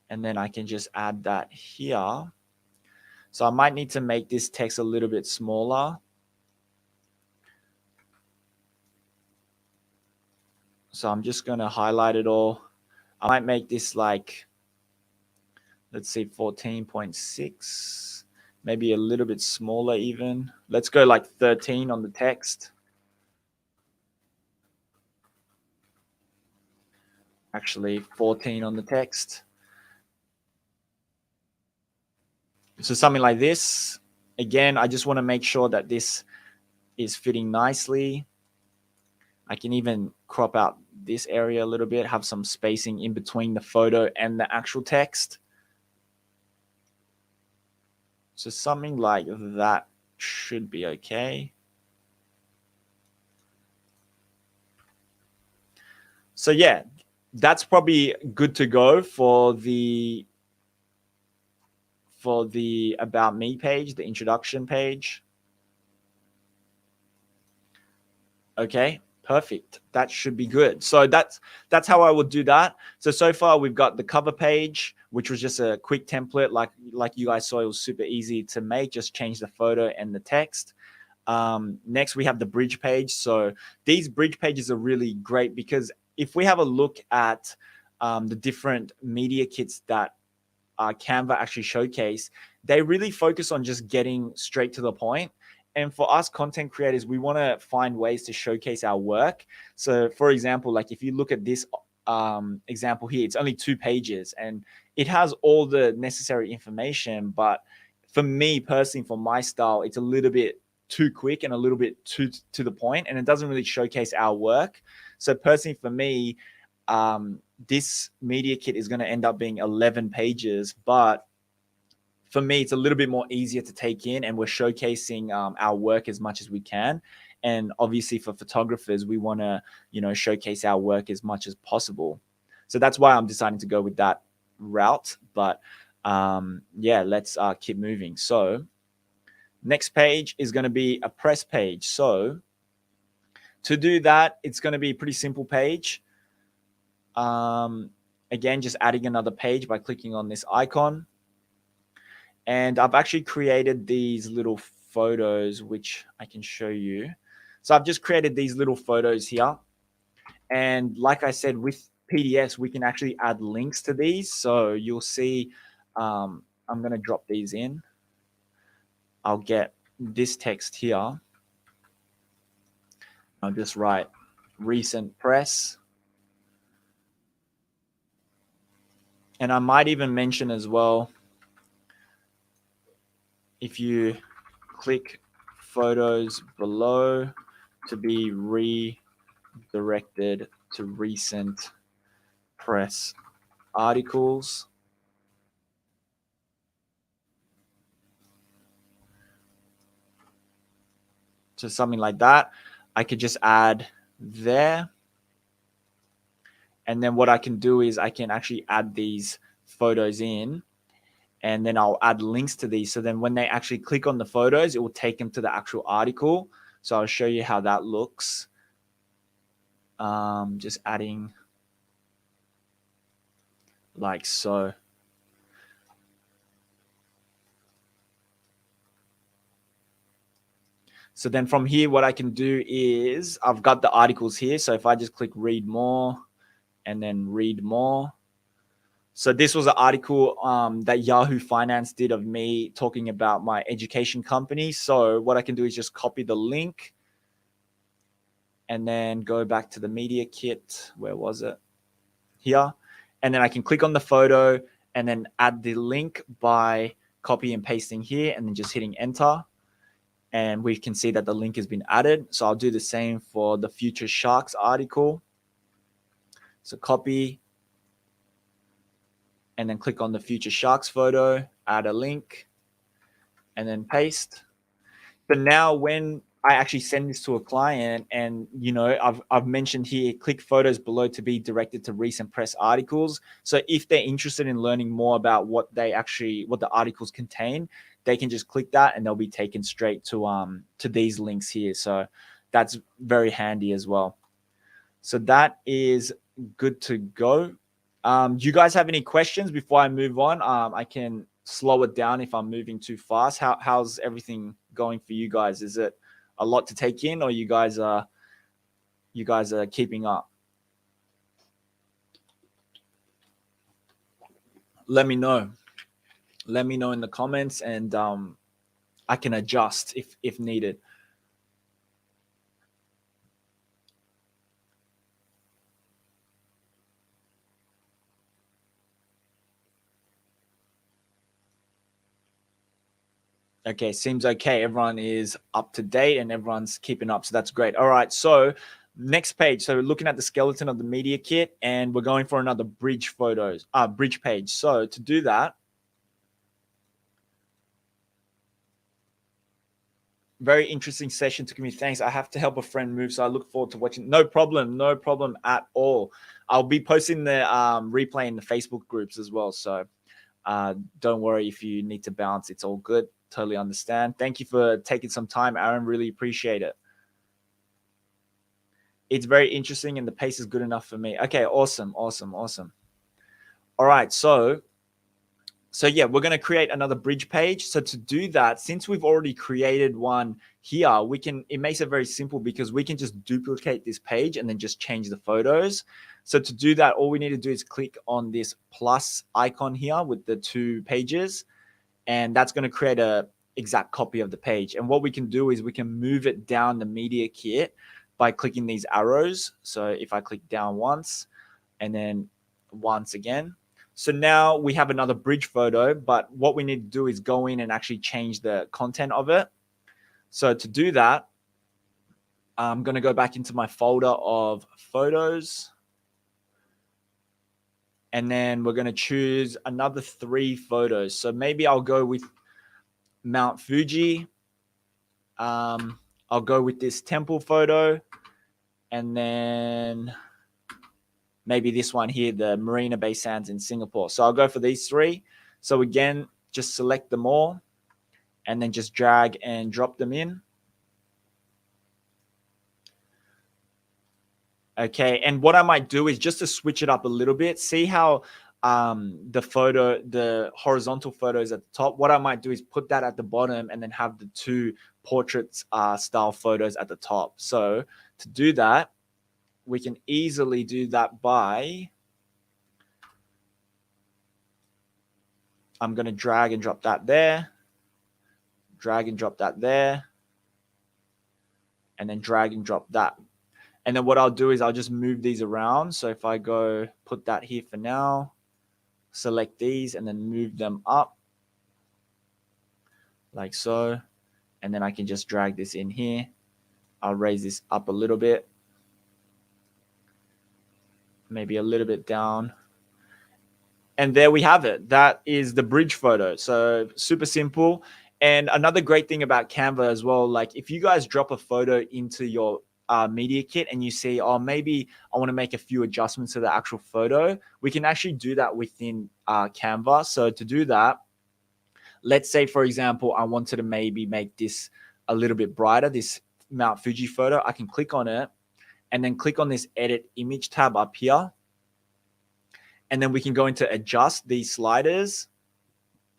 and then I can just add that here. So I might need to make this text a little bit smaller. So I'm just going to highlight it all. I might make this like, let's see, 14.6, maybe a little bit smaller even. Let's go like 13 on the text. Actually 14 on the text. So something like this. Again, I just want to make sure that this is fitting nicely. I can even crop out this area a little bit, have some spacing in between the photo and the actual text. So something like that should be okay. So yeah, that's probably good to go for the About Me page, the introduction page. Okay, Perfect. That should be good. So that's how I would do that. So far we've got the cover page, which was just a quick template, like you guys saw. It was super easy to make. Just change the photo and the text. Next we have the bridge page. So these bridge pages are really great because if we have a look at the different media kits that Canva actually showcase, they really focus on just getting straight to the point. And for us content creators, we want to find ways to showcase our work. So, for example, like if you look at this example here, it's only 2 pages and it has all the necessary information. But for me personally, for my style, it's a little bit too quick and a little bit too to the point, and it doesn't really showcase our work. So, personally, for me, this media kit is going to end up being 11 pages, but for me, it's a little bit more easier to take in, and we're showcasing our work as much as we can. And obviously, for photographers, we want to, showcase our work as much as possible. So that's why I'm deciding to go with that route. But yeah, let's keep moving. So next page is going to be a press page. So to do that, it's going to be a pretty simple page. Again, just adding another page by clicking on this icon. And I've actually created these little photos, which I can show you. So I've just created these little photos here. And like I said, with PDFs, we can actually add links to these. So you'll see, I'm going to drop these in. I'll get this text here. I'll just write recent press. And I might even mention as well, if you click photos below to be redirected to recent press articles. So something like that, I could just add there. And then what I can do is I can actually add these photos in, and then I'll add links to these. So then when they actually click on the photos, it will take them to the actual article. So I'll show you how that looks. Just adding like so. So then from here, what I can do is I've got the articles here. So if I just click read more and then read more. So this was an article that Yahoo Finance did of me talking about my education company. So what I can do is just copy the link and then go back to the media kit. Where was it? Here. And then I can click on the photo and then add the link by copy and pasting here and then just hitting enter. And we can see that the link has been added. So I'll do the same for the Future Sharks article. So copy and then click on the Future Sharks photo, add a link, and then paste. But now when I actually send this to a client and, I've mentioned here, click photos below to be directed to recent press articles. So if they're interested in learning more about what the articles contain, they can just click that and they'll be taken straight to these links here. So that's very handy as well. So that is good to go. Do you guys have any questions before I move on? I can slow it down if I'm moving too fast. How's everything going for you guys? Is it a lot to take in, or you guys are keeping up? Let me know. Let me know in the comments, and I can adjust if needed. Okay, seems okay. Everyone is up to date and everyone's keeping up. So that's great. All right. So next page. So we're looking at the skeleton of the media kit and we're going for another bridge page. So to do that, very interesting session. Took me. Thanks. I have to help a friend move. So I look forward to watching. No problem at all. I'll be posting the replay in the Facebook groups as well. So don't worry if you need to bounce. It's all good. Totally understand. Thank you for taking some time, Aaron. Really appreciate it. It's very interesting and the pace is good enough for me. Okay, awesome. All right, so yeah, we're going to create another bridge page. So to do that, since we've already created one here, it makes it very simple because we can just duplicate this page and then just change the photos. So to do that, all we need to do is click on this plus icon here with the 2 pages, and that's going to create a exact copy of the page. And what we can do is we can move it down the media kit by clicking these arrows. So if I click down once and then once again, so now we have another bridge photo, but what we need to do is go in and actually change the content of it. So to do that, I'm going to go back into my folder of photos. And then we're going to choose another 3 photos. So maybe I'll go with Mount Fuji. I'll go with this temple photo. And then maybe this one here, the Marina Bay Sands in Singapore. So I'll go for these 3. So again, just select them all and then just drag and drop them in. Okay, and what I might do is just to switch it up a little bit, see how the horizontal photos at the top. What I might do is put that at the bottom and then have the 2 portraits style photos at the top. So to do that, we can easily do that by, I'm going to drag and drop that there, drag and drop that there, and then drag and drop that. And then what I'll do is I'll just move these around. So if I go put that here for now, select these and then move them up like so. And then I can just drag this in here. I'll raise this up a little bit, maybe a little bit down. And there we have it. That is the bridge photo. So super simple. And another great thing about Canva as well, like if you guys drop a photo into your media kit and you see, oh, maybe I want to make a few adjustments to the actual photo, we can actually do that within Canva. So to do that, let's say, for example, I wanted to maybe make this a little bit brighter, this Mount Fuji photo. I can click on it and then click on this edit image tab up here. And then we can go into adjust these sliders.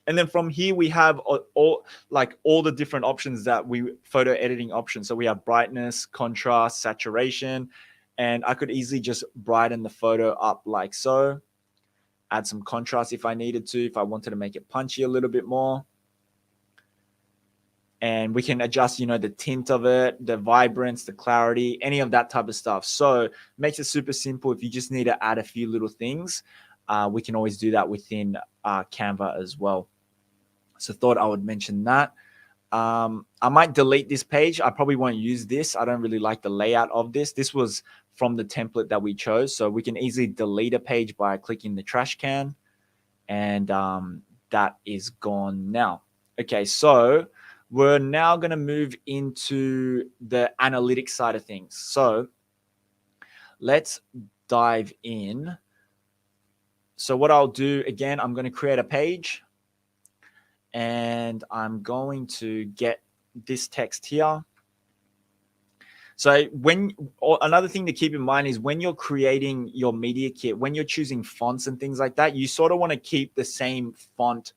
And then from here, we have all the different options that photo editing options. So we have brightness, contrast, saturation, and I could easily just brighten the photo up like so. Add some contrast if I needed to, if I wanted to make it punchy a little bit more. And we can adjust, the tint of it, the vibrance, the clarity, any of that type of stuff. So it makes it super simple. If you just need to add a few little things, we can always do that within Canva as well. So thought I would mention that. I might delete this page. I probably won't use this. I don't really like the layout of this. This was from the template that we chose. So we can easily delete a page by clicking the trash can. And that is gone now. Okay, so we're now going to move into the analytics side of things. So let's dive in. So what I'll do, again, I'm going to create a page. And I'm going to get this text here. So another thing to keep in mind is when you're creating your media kit, when you're choosing fonts and things like that, you sort of want to keep the same font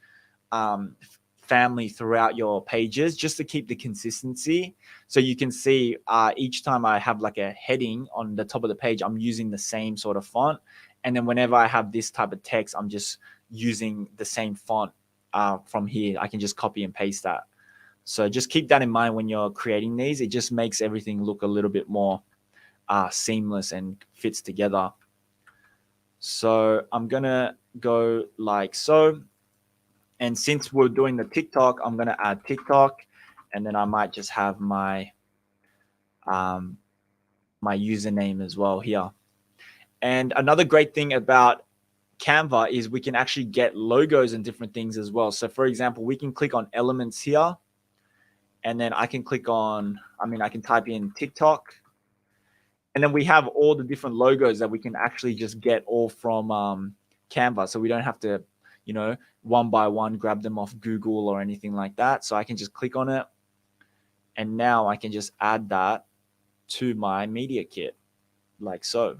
family throughout your pages just to keep the consistency. So you can see each time I have like a heading on the top of the page, I'm using the same sort of font. And then whenever I have this type of text, I'm just using the same font. From here, I can just copy and paste that. So just keep that in mind when you're creating these. It just makes everything look a little bit more seamless and fits together. So I'm going to go like so. And since we're doing the TikTok, I'm going to add TikTok. And then I might just have my my username as well here. And another great thing about Canva is we can actually get logos and different things as well. So for example, we can click on elements here and then I can click on, I can type in TikTok and then we have all the different logos that we can actually just get all from Canva. So we don't have to, one by one, grab them off Google or anything like that. So I can just click on it and now I can just add that to my media kit. like so.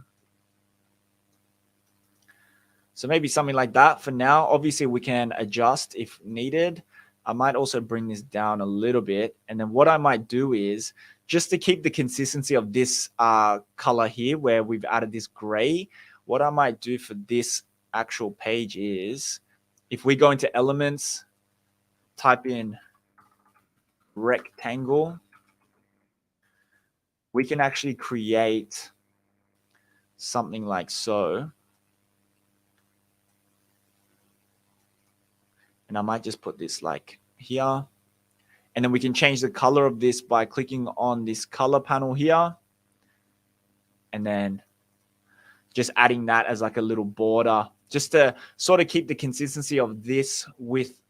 So maybe something like that for now. Obviously, we can adjust if needed. I might also bring this down a little bit. And then what I might do is just to keep the consistency of this color here where we've added this gray, what I might do for this actual page is if we go into elements, type in rectangle, we can actually create something like so. And I might just put this like here. And then we can change the color of this by clicking on this color panel here. And then just adding that as like a little border, just to sort of keep the consistency of this with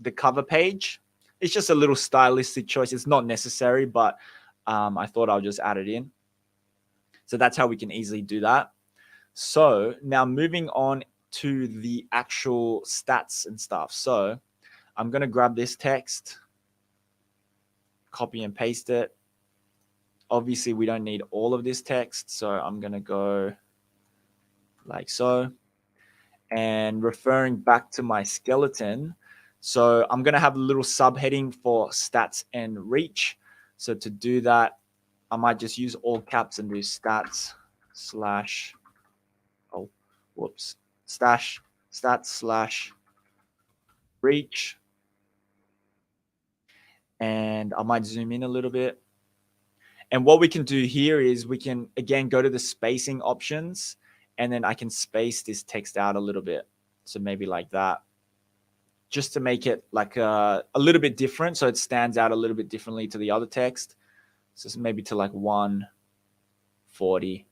the cover page. It's just a little stylistic choice. It's not necessary, but I thought I'll just add it in. So that's how we can easily do that. So now moving on to the actual stats and stuff. So I'm going to grab this text, copy and paste it. Obviously, we don't need all of this text, so I'm going to go like so. And referring back to my skeleton, so I'm going to have a little subheading for stats and reach. So to do that, I might just use all caps and do stats slash, oh, whoops, stats slash reach. And I might zoom in a little bit. And what we can do here is we can, again, go to the spacing options, and then I can space this text out a little bit. So maybe like that, just to make it like a little bit different. So it stands out a little bit differently to the other text. So maybe to like 140,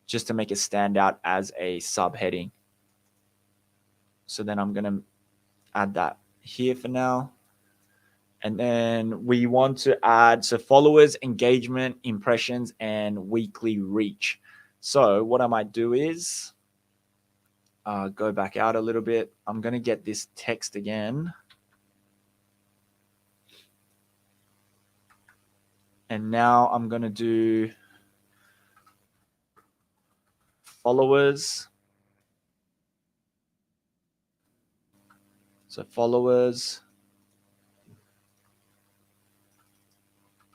just to make it stand out as a subheading. So then I'm going to add that here for now. And then we want to add, so followers, engagement, impressions, and weekly reach. So what I might do is go back out a little bit. I'm going to get this text again. And now I'm going to do followers. So followers,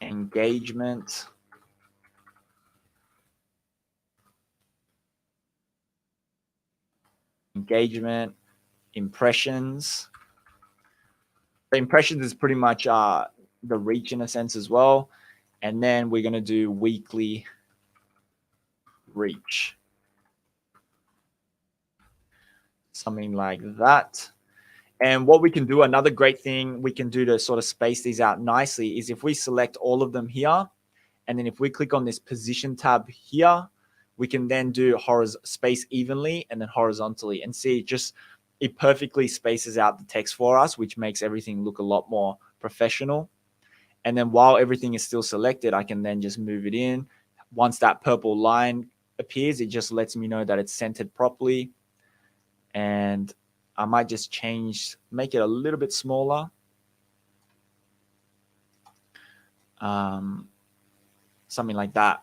engagement, impressions. The impressions is pretty much the reach in a sense as well. And then we're going to do weekly reach. Something like that. And what we can do, another great thing we can do to sort of space these out nicely is if we select all of them here, and then if we click on this position tab here, we can then do space evenly and then horizontally, and see just it perfectly spaces out the text for us, which makes everything look a lot more professional. And then while everything is still selected, I can then just move it in. Once that purple line appears, it just lets me know that it's centered properly. And I might just make it a little bit smaller. Something like that.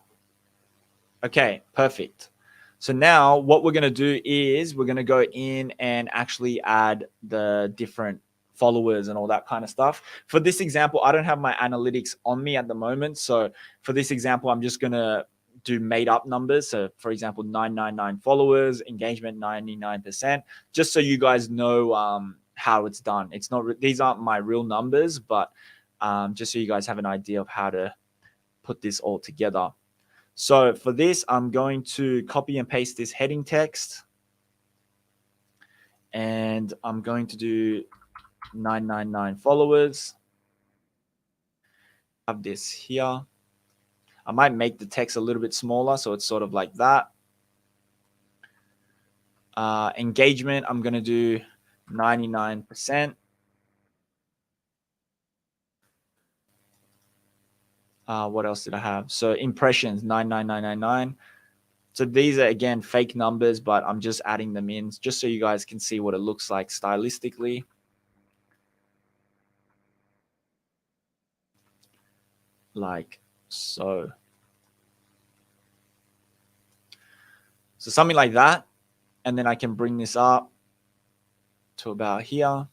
Okay, perfect. So now what we're going to do is we're going to go in and actually add the different followers and all that kind of stuff. For this example, I don't have my analytics on me at the moment. So for this example, I'm just going to do made up numbers. So for example, 999 followers, engagement 99%, just so you guys know how it's done. It's not, these aren't my real numbers, but just so you guys have an idea of how to put this all together. So for this, I'm going to copy and paste this heading text, and I'm going to do 999 followers. Have this here. I might make the text a little bit smaller, so it's sort of like that. Engagement, I'm going to do 99%. What else did I have? So impressions, 99999. So these are, again, fake numbers, but I'm just adding them in just so you guys can see what it looks like stylistically. Like so. So something like that. And then I can bring this up to about here.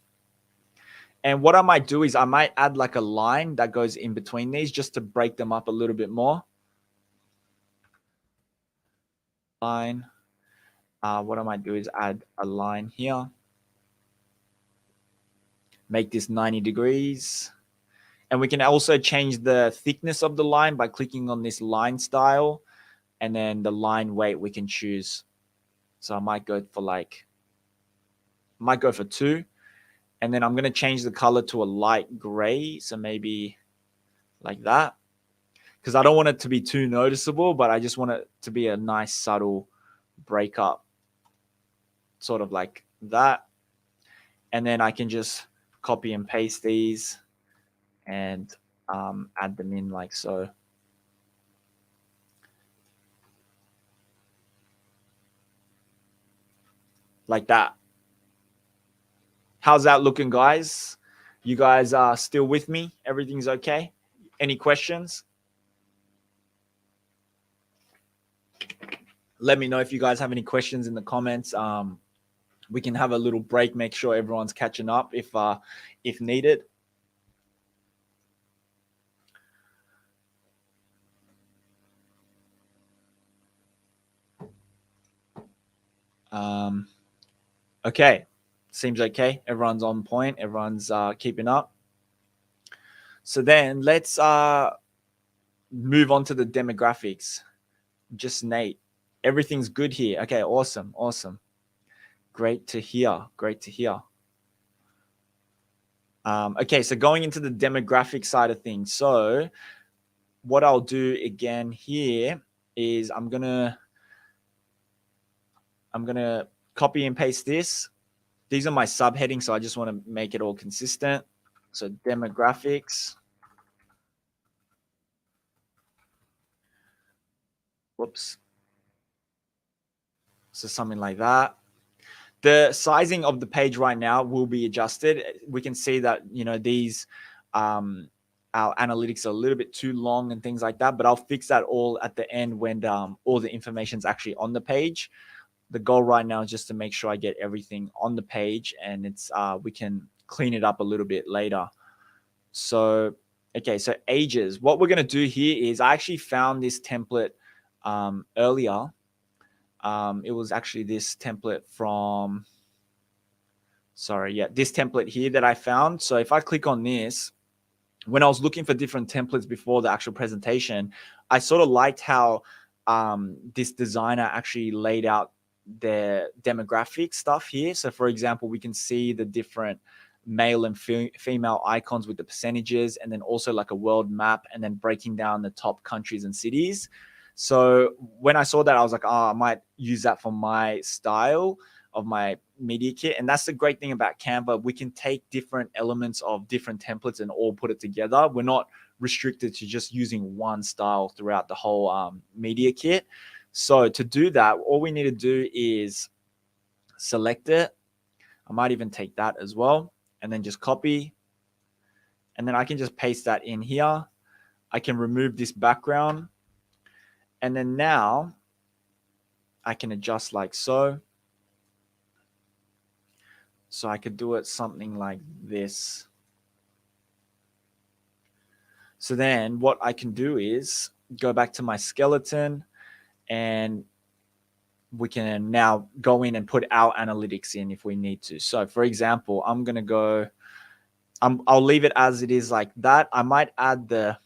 And what I might do is I might add like a line that goes in between these just to break them up a little bit more. Line. What I might do is add a line here. Make this 90 degrees. And we can also change the thickness of the line by clicking on this line style. And then the line weight we can choose. So I might go for 2. And then I'm going to change the color to a light gray. So maybe like that. Because I don't want it to be too noticeable, but I just want it to be a nice subtle breakup. Sort of like that. And then I can just copy and paste these and add them in like so. Like that. How's that looking, guys? You guys are still with me? Everything's okay? Any questions? Let me know if you guys have any questions in the comments. We can have a little break, make sure everyone's catching up if needed. Okay, seems okay. Everyone's on point. Everyone's keeping up. So then let's move on to the demographics. Just Nate. Everything's good here. Okay, awesome. Great to hear. Okay, so going into the demographic side of things. So what I'll do again here is I'm gonna copy and paste this. These are my subheadings, so I just want to make it all consistent. So demographics. Whoops. So something like that. The sizing of the page right now will be adjusted. We can see that, these our analytics are a little bit too long and things like that, but I'll fix that all at the end when all the information is actually on the page. The goal right now is just to make sure I get everything on the page, and it's we can clean it up a little bit later. So, okay, so ages. What we're going to do here is I actually found this template earlier. It was actually this template from, this template here that I found. So if I click on this, when I was looking for different templates before the actual presentation, I sort of liked how this designer actually laid out their demographic stuff here. So for example, we can see the different male and female icons with the percentages, and then also like a world map, and then breaking down the top countries and cities. So when I saw that, I was like, I might use that for my style of my media kit. And that's the great thing about Canva. We can take different elements of different templates and all put it together. We're not restricted to just using one style throughout the whole media kit. So to do that, all we need to do is select it. I might even take that as well, and then just copy. And then I can just paste that in here. I can remove this background. And then now I can adjust like so. So I could do it something like this. So then what I can do is go back to my skeleton, and we can now go in and put our analytics in if we need to. So for example, I'm going to go, I'll leave it as it is like that. I might add the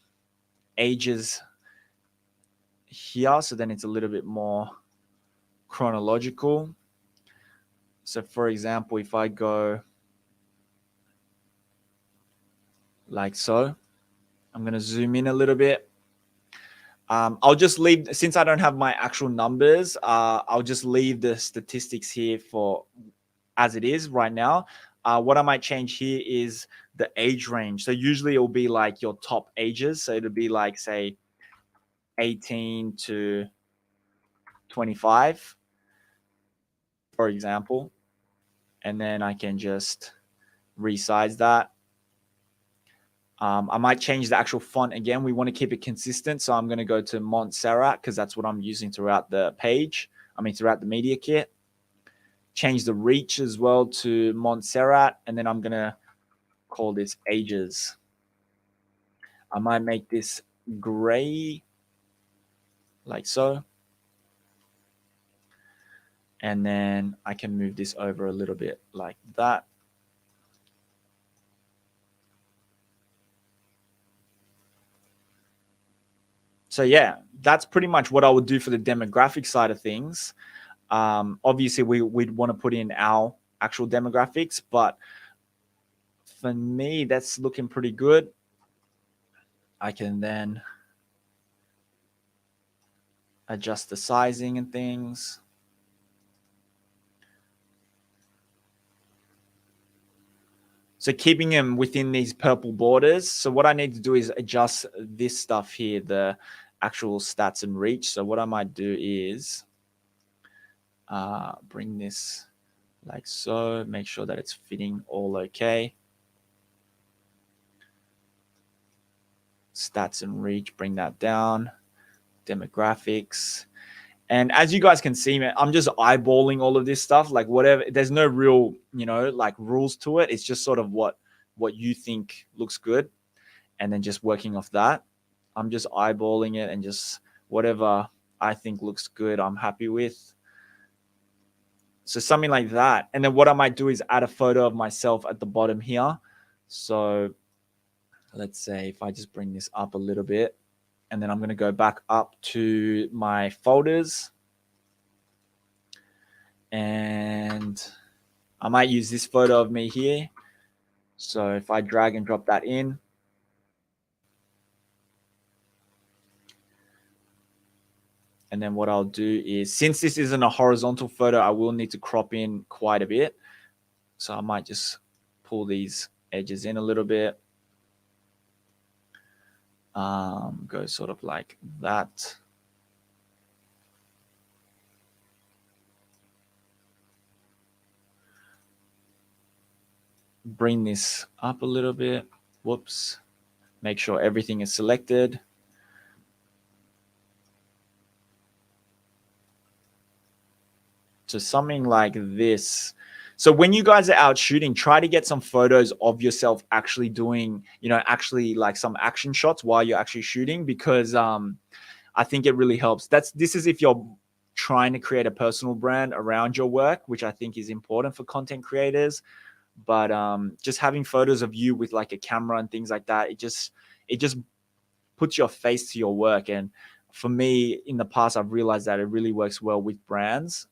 ages here, so then it's a little bit more chronological. So for example, if I go like so, I'm going to zoom in a little bit. I'll just leave, since I don't have my actual numbers, I'll just leave the statistics here for as it is right now. What I might change here is the age range. So usually it will be like your top ages. So it'll be like, say, 18 to 25, for example. And then I can just resize that. I might change the actual font again. We want to keep it consistent. So I'm going to go to Montserrat because that's what I'm using throughout the page. throughout the media kit. Change the reach as well to Montserrat, and then I'm gonna call this ages. I might make this gray like so. And then I can move this over a little bit like that. So yeah, that's pretty much what I would do for the demographic side of things. Obviously, we'd want to put in our actual demographics, but for me, that's looking pretty good. I can then adjust the sizing and things. So keeping them within these purple borders. So what I need to do is adjust this stuff here, the actual stats and reach. So what I might do is bring this like so, make sure that it's fitting all okay. Stats and reach, bring that down. Demographics. And as you guys can see, man, I'm just eyeballing all of this stuff. Like whatever, there's no real, like rules to it. It's just sort of what you think looks good, and then just working off that. I'm just eyeballing it and just whatever I think looks good, I'm happy with. So something like that. And then what I might do is add a photo of myself at the bottom here. So let's say if I just bring this up a little bit, and then I'm going to go back up to my folders, and I might use this photo of me here. So if I drag and drop that in, and then what I'll do is, since this isn't a horizontal photo, I will need to crop in quite a bit. So I might just pull these edges in a little bit. Go sort of like that. Bring this up a little bit. Whoops. Make sure everything is selected. So something like this. So when you guys are out shooting, try to get some photos of yourself actually doing, actually like some action shots while you're actually shooting, because I think it really helps. This is if you're trying to create a personal brand around your work, which I think is important for content creators. But just having photos of you with like a camera and things like that, it just puts your face to your work. And for me, in the past, I've realized that it really works well with brands.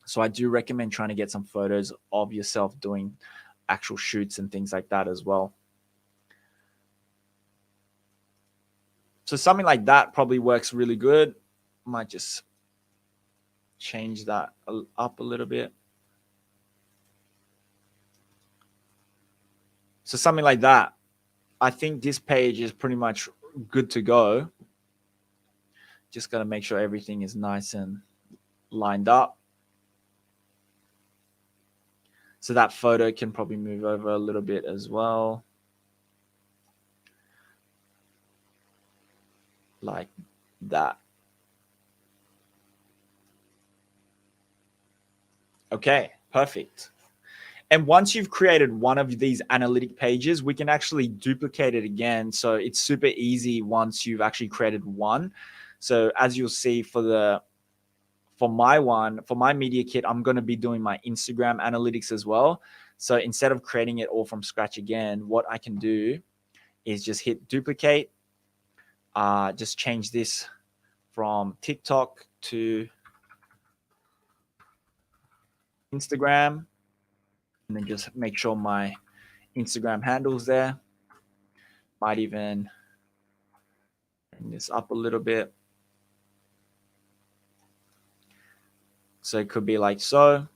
So I do recommend trying to get some photos of yourself doing actual shoots and things like that as well. So something like that probably works really good. Might just change that up a little bit. So something like that. I think this page is pretty much good to go. Just got to make sure everything is nice and lined up. So that photo can probably move over a little bit as well. Like that. Okay, perfect. And once you've created one of these analytic pages, we can actually duplicate it again. So it's super easy once you've actually created one. So as you'll see for my media kit, I'm going to be doing my Instagram analytics as well. So instead of creating it all from scratch again, what I can do is just hit duplicate, just change this from TikTok to Instagram, and then just make sure my Instagram handle's there. Might even bring this up a little bit. So it could be like so.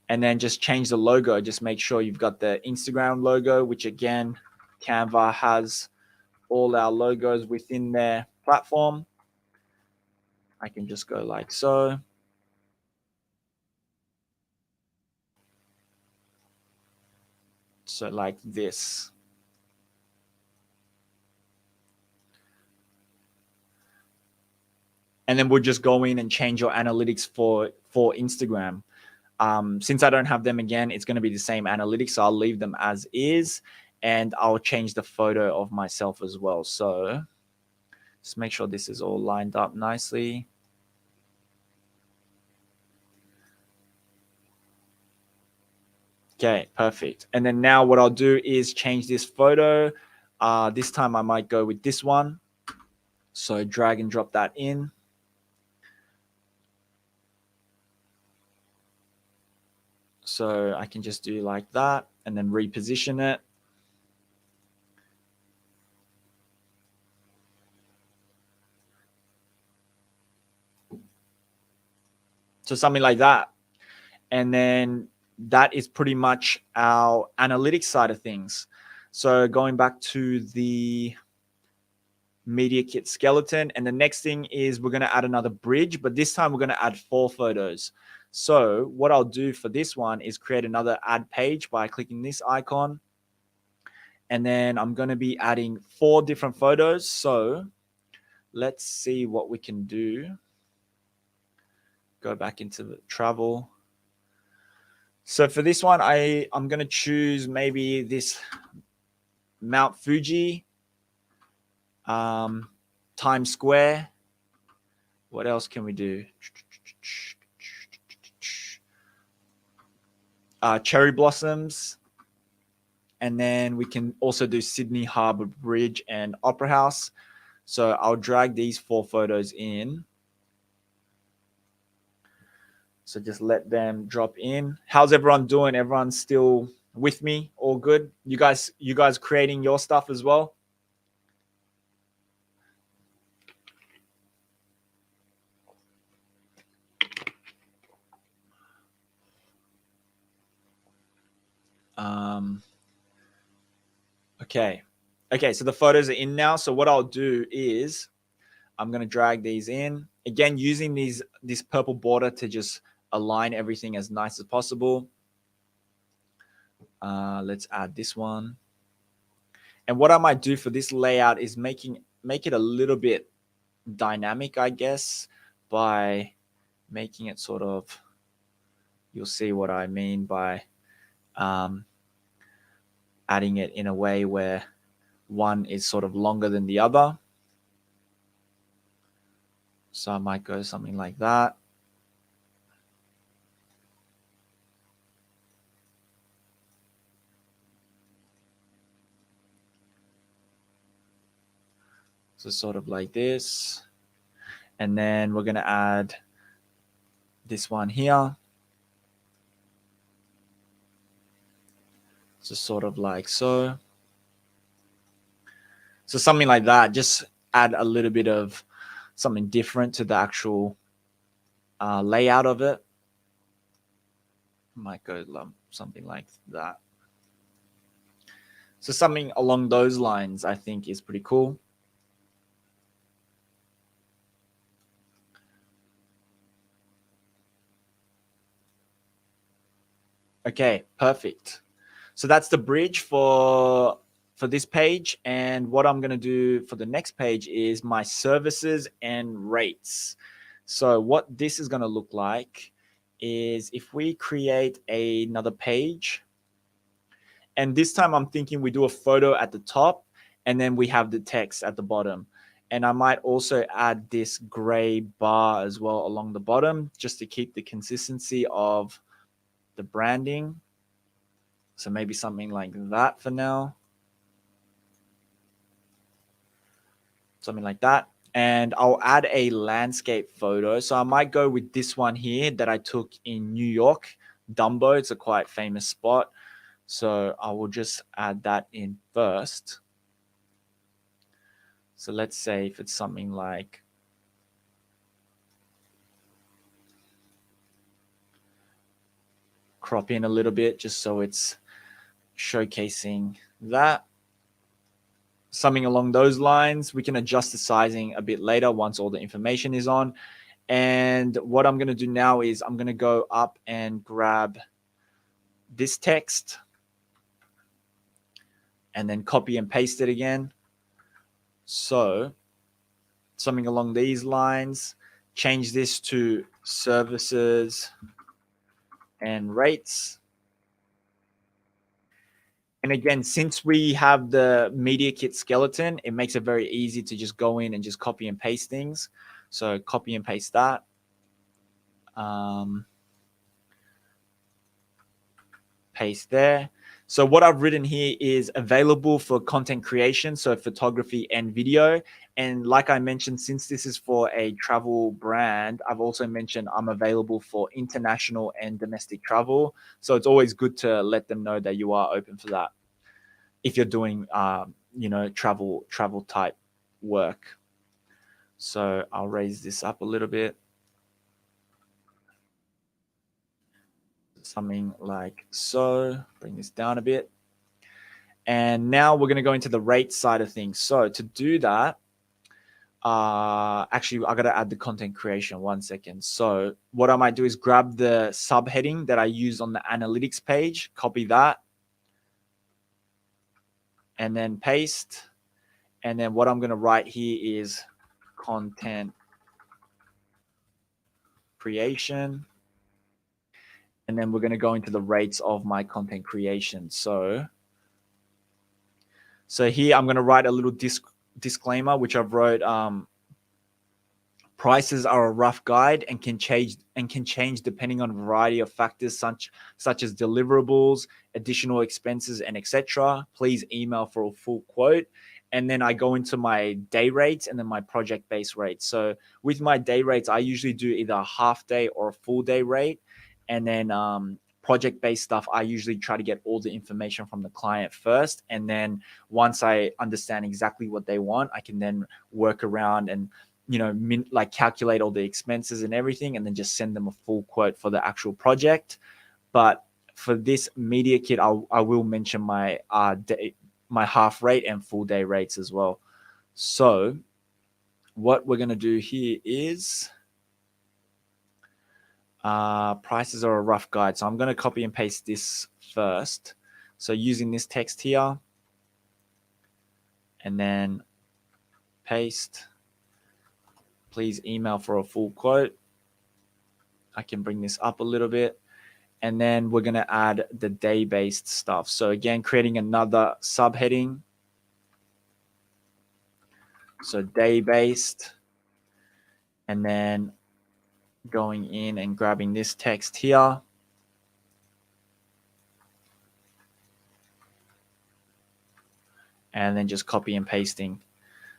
And then just change the logo. Just make sure you've got the Instagram logo, which again, Canva has all our logos within their platform. I can just go like so. So like this. and then we'll just go in and change your analytics for Instagram. Since I don't have them again, it's going to be the same analytics, so I'll leave them as is, and I'll change the photo of myself as well. So just make sure this is all lined up nicely. Okay, perfect. And then now what I'll do is change this photo. This time I might go with this one. So drag and drop that in. So I can just do like that and then reposition it. So something like that. And then that is pretty much our analytics side of things. So going back to the media kit skeleton, and the next thing is we're going to add another bridge, but this time we're going to add 4 photos. So what I'll do for this one is create another add page by clicking this icon. And then I'm going to be adding 4 different photos. So let's see what we can do. Go back into the travel. So for this one, I'm going to choose maybe this Mount Fuji, Times Square. What else can we do? Cherry blossoms. And then we can also do Sydney Harbour Bridge and Opera House. So I'll drag these 4 photos in. So just let them drop in. How's everyone doing? Everyone's still with me? All good? You guys creating your stuff as well? Okay. Okay, so the photos are in now. So what I'll do is I'm going to drag these in. Again, using this purple border to just align everything as nice as possible. Let's add this one. And what I might do for this layout is make it a little bit dynamic, I guess, by making it sort of, you'll see what I mean by adding it in a way where one is sort of longer than the other. So I might go something like that. So sort of like this. And then we're going to add this one here. So sort of like so. So something like that. Just add a little bit of something different to the actual layout of it. Might go something like that. So something along those lines, I think, is pretty cool. Okay, perfect. So that's the bridge for this page. And what I'm going to do for the next page is my services and rates. So what this is going to look like is if we create another page, and this time I'm thinking we do a photo at the top and then we have the text at the bottom. And I might also add this gray bar as well along the bottom just to keep the consistency of the branding. So maybe something like that for now. Something like that. And I'll add a landscape photo. So I might go with this one here that I took in New York, Dumbo. It's a quite famous spot. So I will just add that in first. So let's say if it's something like crop in a little bit just so it's showcasing that. Something along those lines. We can adjust the sizing a bit later once all the information is on. And what I'm going to do now is I'm going to go up and grab this text and then copy and paste it again. So something along these lines. change this to services and rates. And again, since we have the Media Kit skeleton, it makes it very easy to just go in and just copy and paste things. So copy and paste that. Paste there. So what I've written here is available for content creation, so photography and video. And like I mentioned, since this is for a travel brand, I've also mentioned I'm available for international and domestic travel. So it's always good to let them know that you are open for that if you're doing, travel type work. So I'll raise this up a little bit. Something like so. Bring this down a bit. And now we're going to go into the rate side of things. So to do that, actually, I got to add the content creation. 1 second. So what I might do is grab the subheading that I use on the analytics page, copy that, and then paste. And then what I'm going to write here is content creation. And then we're going to go into the rates of my content creation. So here I'm going to write a little disclaimer, which I've wrote, prices are a rough guide and can change depending on a variety of factors such as deliverables, additional expenses, and etc. Please email for a full quote. And then I go into my day rates and then my project-based rates. So with my day rates, I usually do either a half day or a full day rate. And then project-based stuff, I usually try to get all the information from the client first. And then once I understand exactly what they want, I can then work around and calculate all the expenses and everything, and then just send them a full quote for the actual project. But for this media kit, I will mention my my half rate and full day rates as well. So what we're going to do here is prices are a rough guide. So I'm going to copy and paste this first. So using this text here, and then paste. Please email for a full quote. I can bring this up a little bit. And then we're going to add the day-based stuff. So again, creating another subheading. So day-based. And then going in and grabbing this text here. And then just copy and pasting.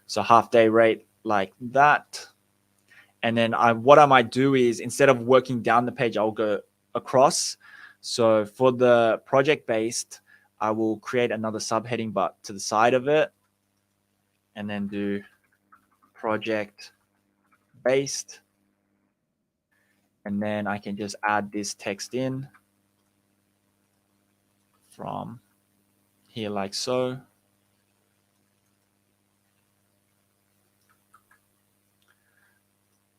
So half day rate like that. And then what I might do is, instead of working down the page, I'll go across. So for the project based, I will create another subheading, but to the side of it, and then do project based. And then I can just add this text in from here like so.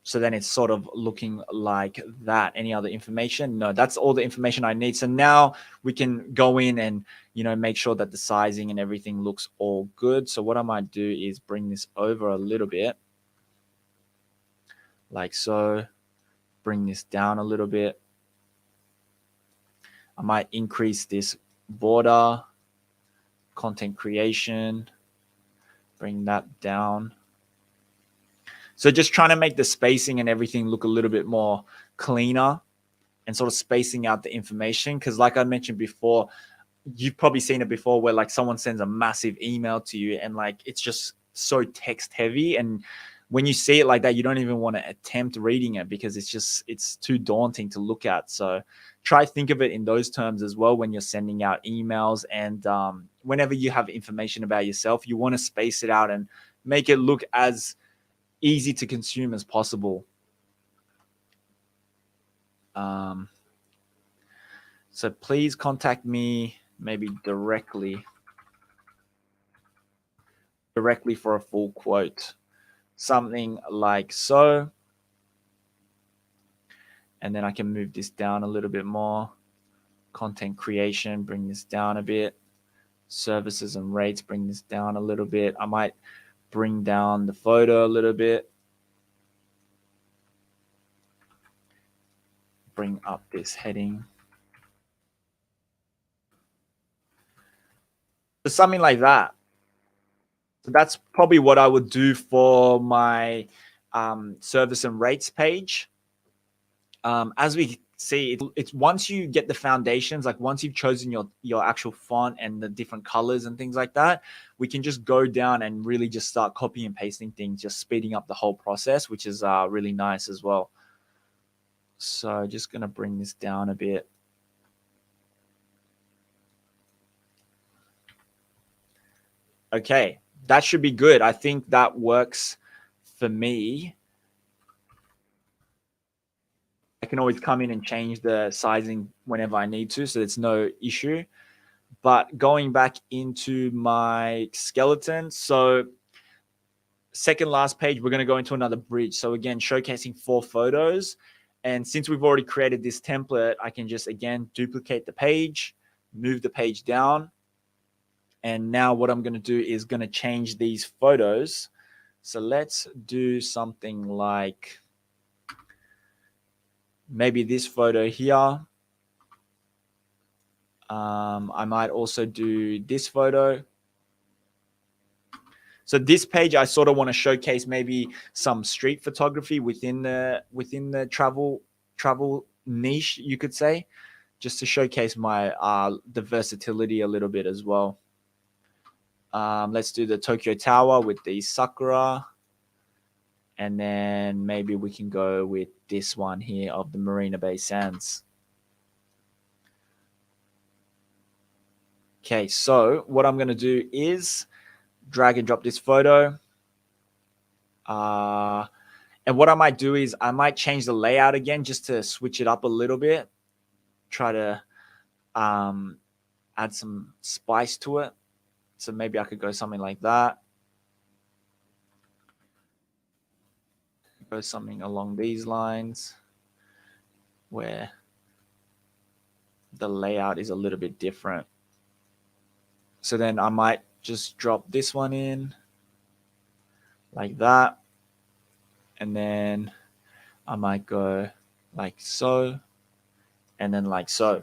So then it's sort of looking like that. Any other information? No, that's all the information I need. So now we can go in and, make sure that the sizing and everything looks all good. So what I might do is bring this over a little bit, like so. Bring this down a little bit. I might increase this border, content creation, bring that down. So just trying to make the spacing and everything look a little bit more cleaner and sort of spacing out the information. Because like I mentioned before, you've probably seen it before where like someone sends a massive email to you and like it's just so text heavy. And when you see it like that, you don't even want to attempt reading it because it's too daunting to look at. So try think of it in those terms as well when you're sending out emails. And whenever you have information about yourself, you want to space it out and make it look as easy to consume as possible. So please contact me maybe directly for a full quote, something like so. And then I can move this down a little bit more. Content creation, bring this down a bit. Services and rates, bring this down a little bit. I might bring down the photo a little bit. bring up this heading. So something like that. So that's probably what I would do for my service and rates page. As we see, it's once you get the foundations, like once you've chosen your actual font and the different colors and things like that, we can just go down and really just start copying and pasting things, just speeding up the whole process, which is really nice as well. So just going to bring this down a bit. Okay, that should be good. I think that works for me. I can always come in and change the sizing whenever I need to, so it's no issue. But going back into my skeleton, so second last page, we're going to go into another bridge. So again, showcasing 4 photos. And since we've already created this template, I can just, again, duplicate the page, move the page down. And now what I'm going to do is going to change these photos. So let's do something like maybe this photo here. I might also do this photo. So this page, I sort of want to showcase maybe some street photography within the travel niche, you could say, just to showcase my the versatility a little bit as well. Let's do the Tokyo Tower with the sakura, and then maybe we can go with this one here of the Marina Bay Sands. Okay, so what I'm going to do is drag and drop this photo. And what I might do is I might change the layout again just to switch it up a little bit. Try to add some spice to it. So maybe I could go something like that. Go something along these lines where the layout is a little bit different. So then I might just drop this one in like that. And then I might go like so, and then like so.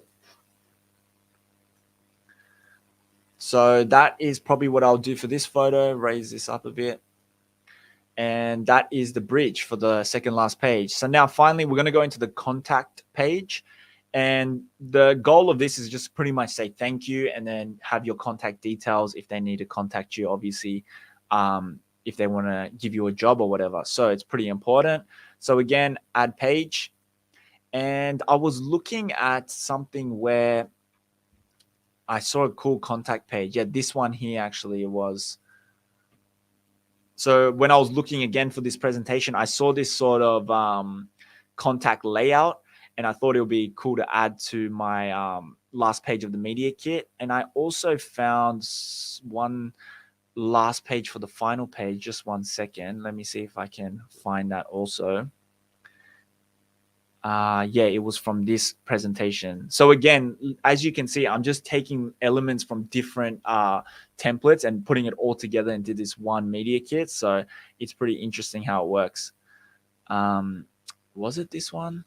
So that is probably what I'll do for this photo. Raise this up a bit. And that is the bridge for the second last page. So now finally, we're going to go into the contact page. And the goal of this is just pretty much say thank you and then have your contact details if they need to contact you, obviously, if they want to give you a job or whatever. So it's pretty important. So again, add page. And I was looking at something where I saw a cool contact page. Yeah, this one here actually it was. So when I was looking again for this presentation, I saw this sort of contact layout, and I thought it would be cool to add to my last page of the media kit. And I also found one last page for the final page. Just 1 second. Let me see if I can find that also. Yeah, it was from this presentation. So again, as you can see, I'm just taking elements from different templates and putting it all together into this one media kit. So it's pretty interesting how it works. Was it this one?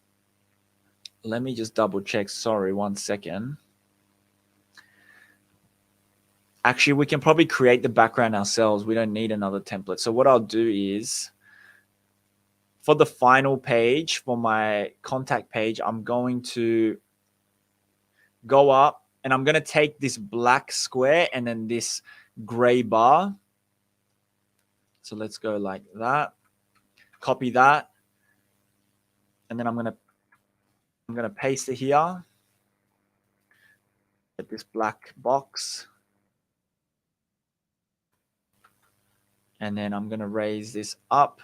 Let me just double check. Sorry, 1 second. Actually, we can probably create the background ourselves. We don't need another template. So what I'll do is, for the final page, for my contact page, I'm going to go up and I'm going to take this black square and then this gray bar. So let's go like that. Copy that. And then I'm going to paste it here. Get this black box. And then I'm going to raise this up.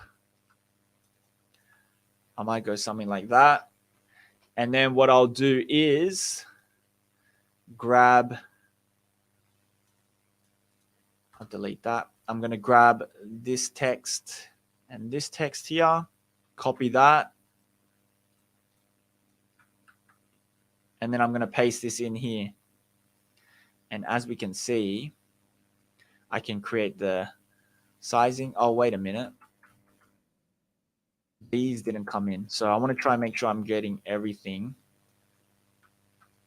I might go something like that. And then what I'll do is grab, I'll delete that. I'm going to grab this text and this text here, copy that. And then I'm going to paste this in here. And as we can see, I can create the sizing. Oh, wait a minute. these didn't come in. So I want to try and make sure I'm getting everything.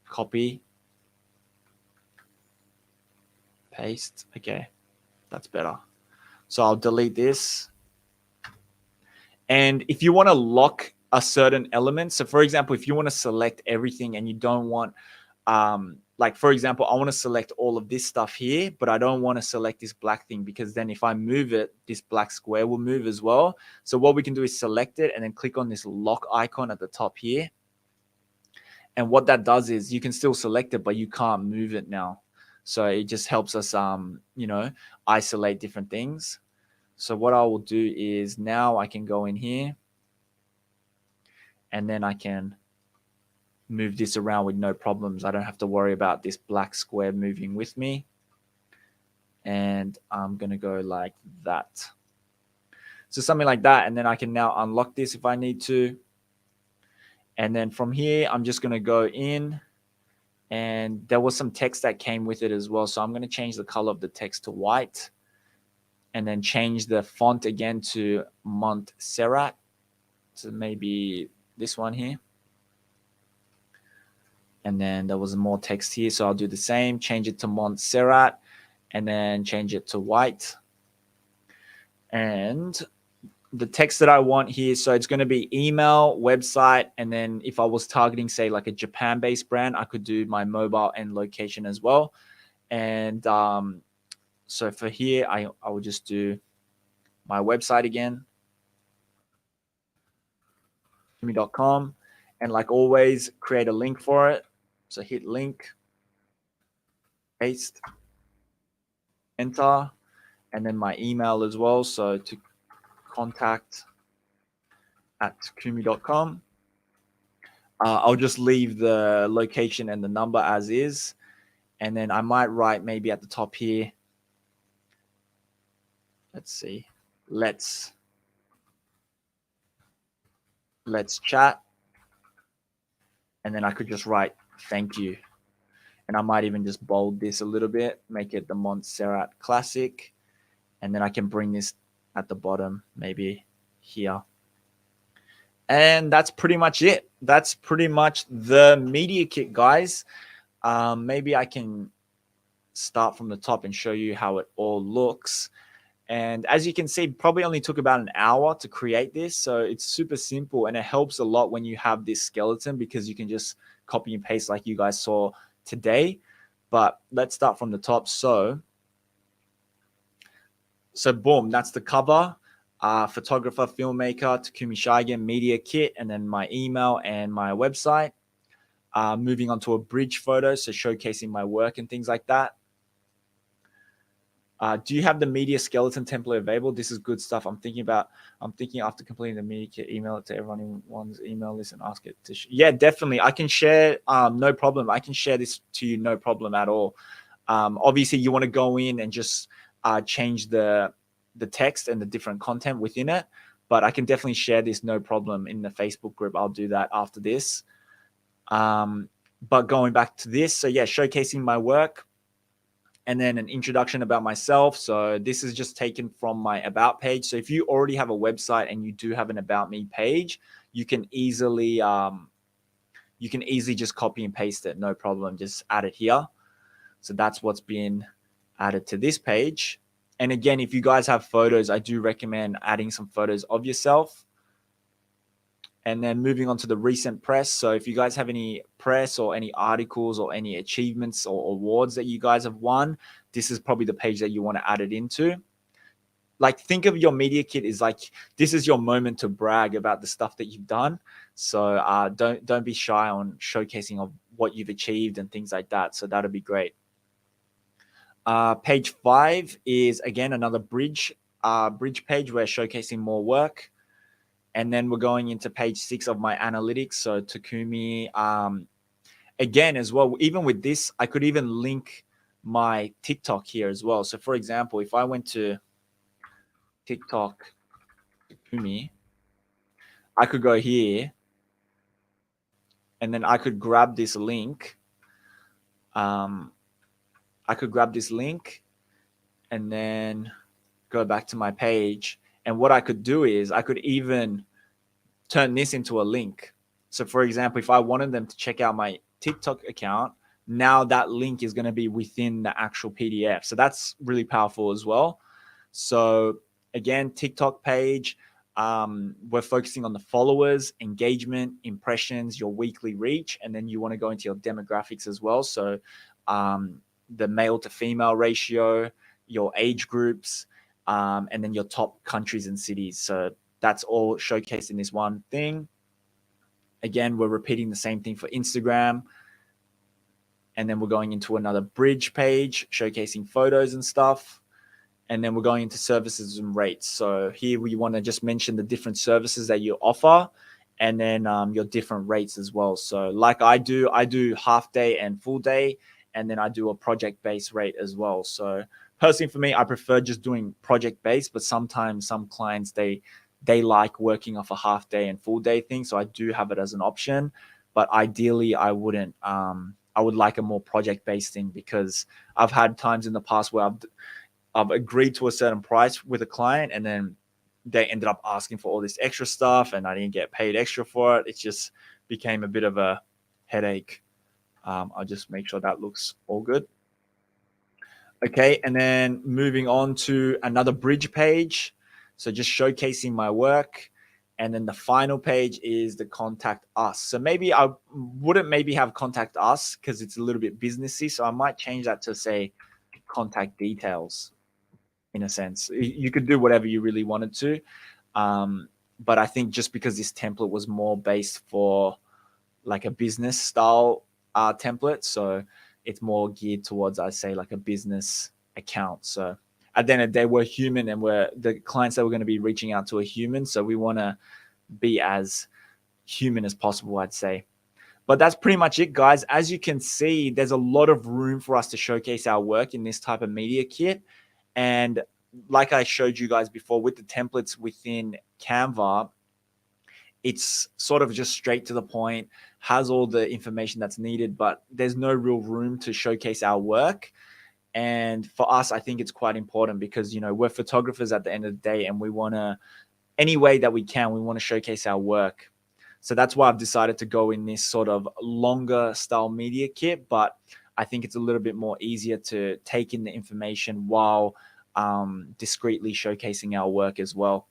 Copy. Paste. Okay, that's better. So I'll delete this. And if you want to lock a certain element, so for example, if you want to select everything and you don't want, like for example, I want to select all of this stuff here, but I don't want to select this black thing because then if I move it, this black square will move as well. So what we can do is select it and then click on this lock icon at the top here. And what that does is you can still select it, but you can't move it now. So it just helps us, isolate different things. So what I will do is now I can go in here and then I can move this around with no problems. I don't have to worry about this black square moving with me. And I'm going to go like that. So something like that. And then I can now unlock this if I need to. And then from here, I'm just going to go in. And there was some text that came with it as well. So I'm going to change the color of the text to white. And then change the font again to Montserrat. So maybe this one here. And then there was more text here. So I'll do the same, change it to Montserrat, and then change it to white. And the text that I want here, so it's going to be email, website, and then if I was targeting, say, like a Japan-based brand, I could do my mobile and location as well. And so for here, I will just do my website again, Kumi.com, and like always, create a link for it. So hit link, paste, enter, and then my email as well. So to contact@kumi.com. I'll just leave the location and the number as is. And then I might write maybe at the top here. Let's see. Let's chat. And then I could just write thank you. And I might even just bold this a little bit, make it the Montserrat Classic. And then I can bring this at the bottom, maybe here. And that's pretty much it. That's pretty much the media kit, guys. Maybe I can start from the top and show you how it all looks. And as you can see, probably only took about an hour to create this. So it's super simple and it helps a lot when you have this skeleton because you can just copy and paste like you guys saw today. But let's start from the top. So boom, that's the cover. Photographer, filmmaker, Takumi Shigen, media kit, and then my email and my website. Moving on to a bridge photo, so showcasing my work and things like that. Do you have the media skeleton template available? This is good stuff. I'm thinking after completing the media kit, email it to everyone in one's email list and ask it to. Yeah, definitely. I can share. No problem. I can share this to you. No problem at all. Obviously, you want to go in and just change the text and the different content within it. But I can definitely share this. No problem in the Facebook group. I'll do that after this. But going back to this, so yeah, showcasing my work. And then an introduction about myself. So this is just taken from my about page. So if you already have a website and you do have an about me page, you can easily just copy and paste it. No problem. Just add it here. So that's what's been added to this page. And again, if you guys have photos, I do recommend adding some photos of yourself. And then moving on to the recent press. So if you guys have any press or any articles or any achievements or awards that you guys have won, this is probably the page that you want to add it into. Like, think of your media kit as like, this is your moment to brag about the stuff that you've done. So don't be shy on showcasing of what you've achieved and things like that. So that'll be great. Page 5 is again another bridge page where showcasing more work. And then we're going into page 6 of my analytics. So Takumi, again as well, even with this, I could even link my TikTok here as well. So for example, if I went to TikTok Takumi, I could go here and then I could grab this link. I could grab this link and then go back to my page. And what I could do is I could even turn this into a link. So for example, if I wanted them to check out my TikTok account, now that link is going to be within the actual PDF. So that's really powerful as well. So again, TikTok page, we're focusing on the followers, engagement, impressions, your weekly reach, and then you want to go into your demographics as well. So the male to female ratio, your age groups, and then your top countries and cities. So that's all showcased in this one thing. Again, we're repeating the same thing for Instagram. And then we're going into another bridge page showcasing photos and stuff. And then we're going into services and rates. So here we want to just mention the different services that you offer, and then your different rates as well. So like I do half day and full day, and then I do a project-based rate as well. So personally for me, I prefer just doing project-based, but sometimes some clients, they like working off a half day and full day thing. So I do have it as an option, but ideally I wouldn't. I would like a more project-based thing, because I've had times in the past where I've agreed to a certain price with a client, and then they ended up asking for all this extra stuff and I didn't get paid extra for it. It just became a bit of a headache. I'll just make sure that looks all good. Okay, and then moving on to another bridge page. So just showcasing my work. And then the final page is the contact us. So maybe I wouldn't maybe have contact us because it's a little bit businessy. So I might change that to say contact details in a sense. You could do whatever you really wanted to. But I think just because this template was more based for like a business style template, so it's more geared towards, I'd say, like a business account. So at the end of the day, we're human, and we're the clients that we're going to be reaching out to are human. So we want to be as human as possible, I'd say. But that's pretty much it, guys. As you can see, there's a lot of room for us to showcase our work in this type of media kit. And like I showed you guys before with the templates within Canva, it's sort of just straight to the point, has all the information that's needed, but there's no real room to showcase our work. And for us, I think it's quite important because, you know, we're photographers at the end of the day, and we want to, any way that we can, we want to showcase our work. So that's why I've decided to go in this sort of longer style media kit, but I think it's a little bit more easier to take in the information while discreetly showcasing our work as well.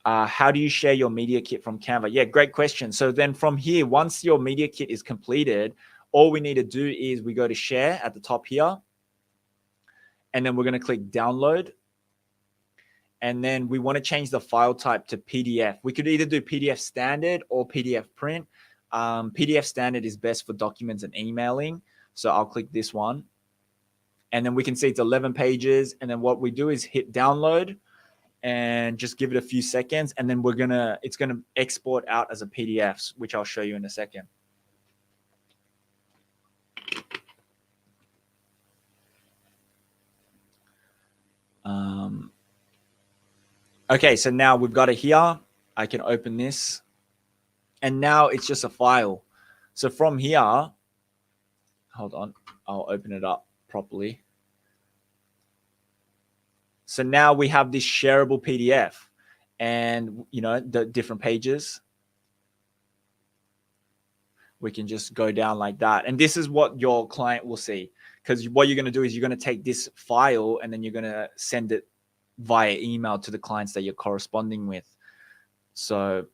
How do you share your media kit from Canva? Yeah, great question. So then from here, once your media kit is completed, all we need to do is we go to share at the top here, and then we're going to click download. And then we want to change the file type to PDF. We could either do PDF standard or PDF print. PDF standard is best for documents and emailing. So I'll click this one. And then we can see it's 11 pages. And then what we do is hit download and just give it a few seconds. And then it's going to export out as a PDF, which I'll show you in a second. Okay, so now we've got it here. I can open this. And now it's just a file. So from here, hold on, I'll open it up properly. So now we have this shareable PDF, and, you know, the different pages. We can just go down like that. And this is what your client will see, because what you're going to do is you're going to take this file and then you're going to send it via email to the clients that you're corresponding with. So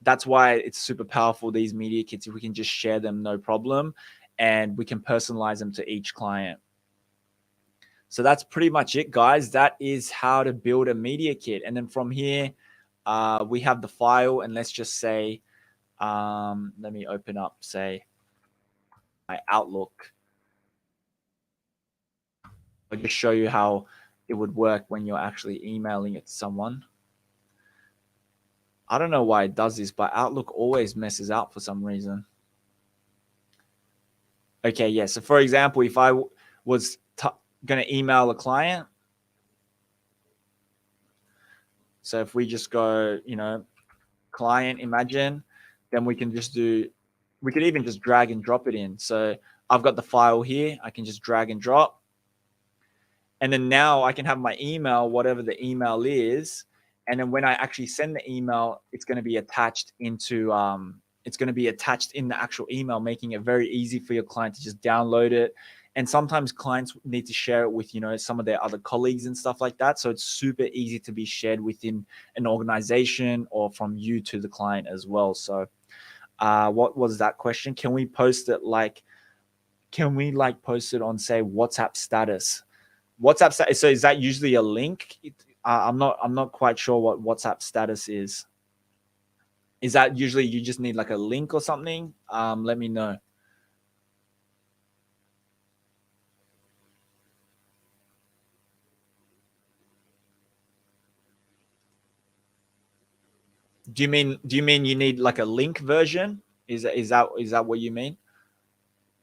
that's why it's super powerful, these media kits. If we can just share them, no problem, and we can personalize them to each client. So that's pretty much it, guys. That is how to build a media kit. And then from here, we have the file, and let's just say, let me open up, say, my Outlook. I'll just show you how it would work when you're actually emailing it to someone. I don't know why it does this, but Outlook always messes up for some reason. Okay, yeah. So for example, if I was going to email a client, so if we just go, you know, client, imagine, then we can just do, we could even just drag and drop it in. So I've got the file here. I can just drag and drop. And then now I can have my email, whatever the email is, And then when I actually send the email, it's going to be attached into it's going to be attached in the actual email, making it very easy for your client to just download it. And sometimes clients need to share it with, some of their other colleagues and stuff like that. So it's super easy to be shared within an organization or from you to the client as well. So what was that question? Can we post it post it on, say, WhatsApp status? WhatsApp status. So is that usually a link? I'm not quite sure what WhatsApp status is. Is that usually you just need like a link or something? Let me know. Do you mean you need like a link version? Is that what you mean?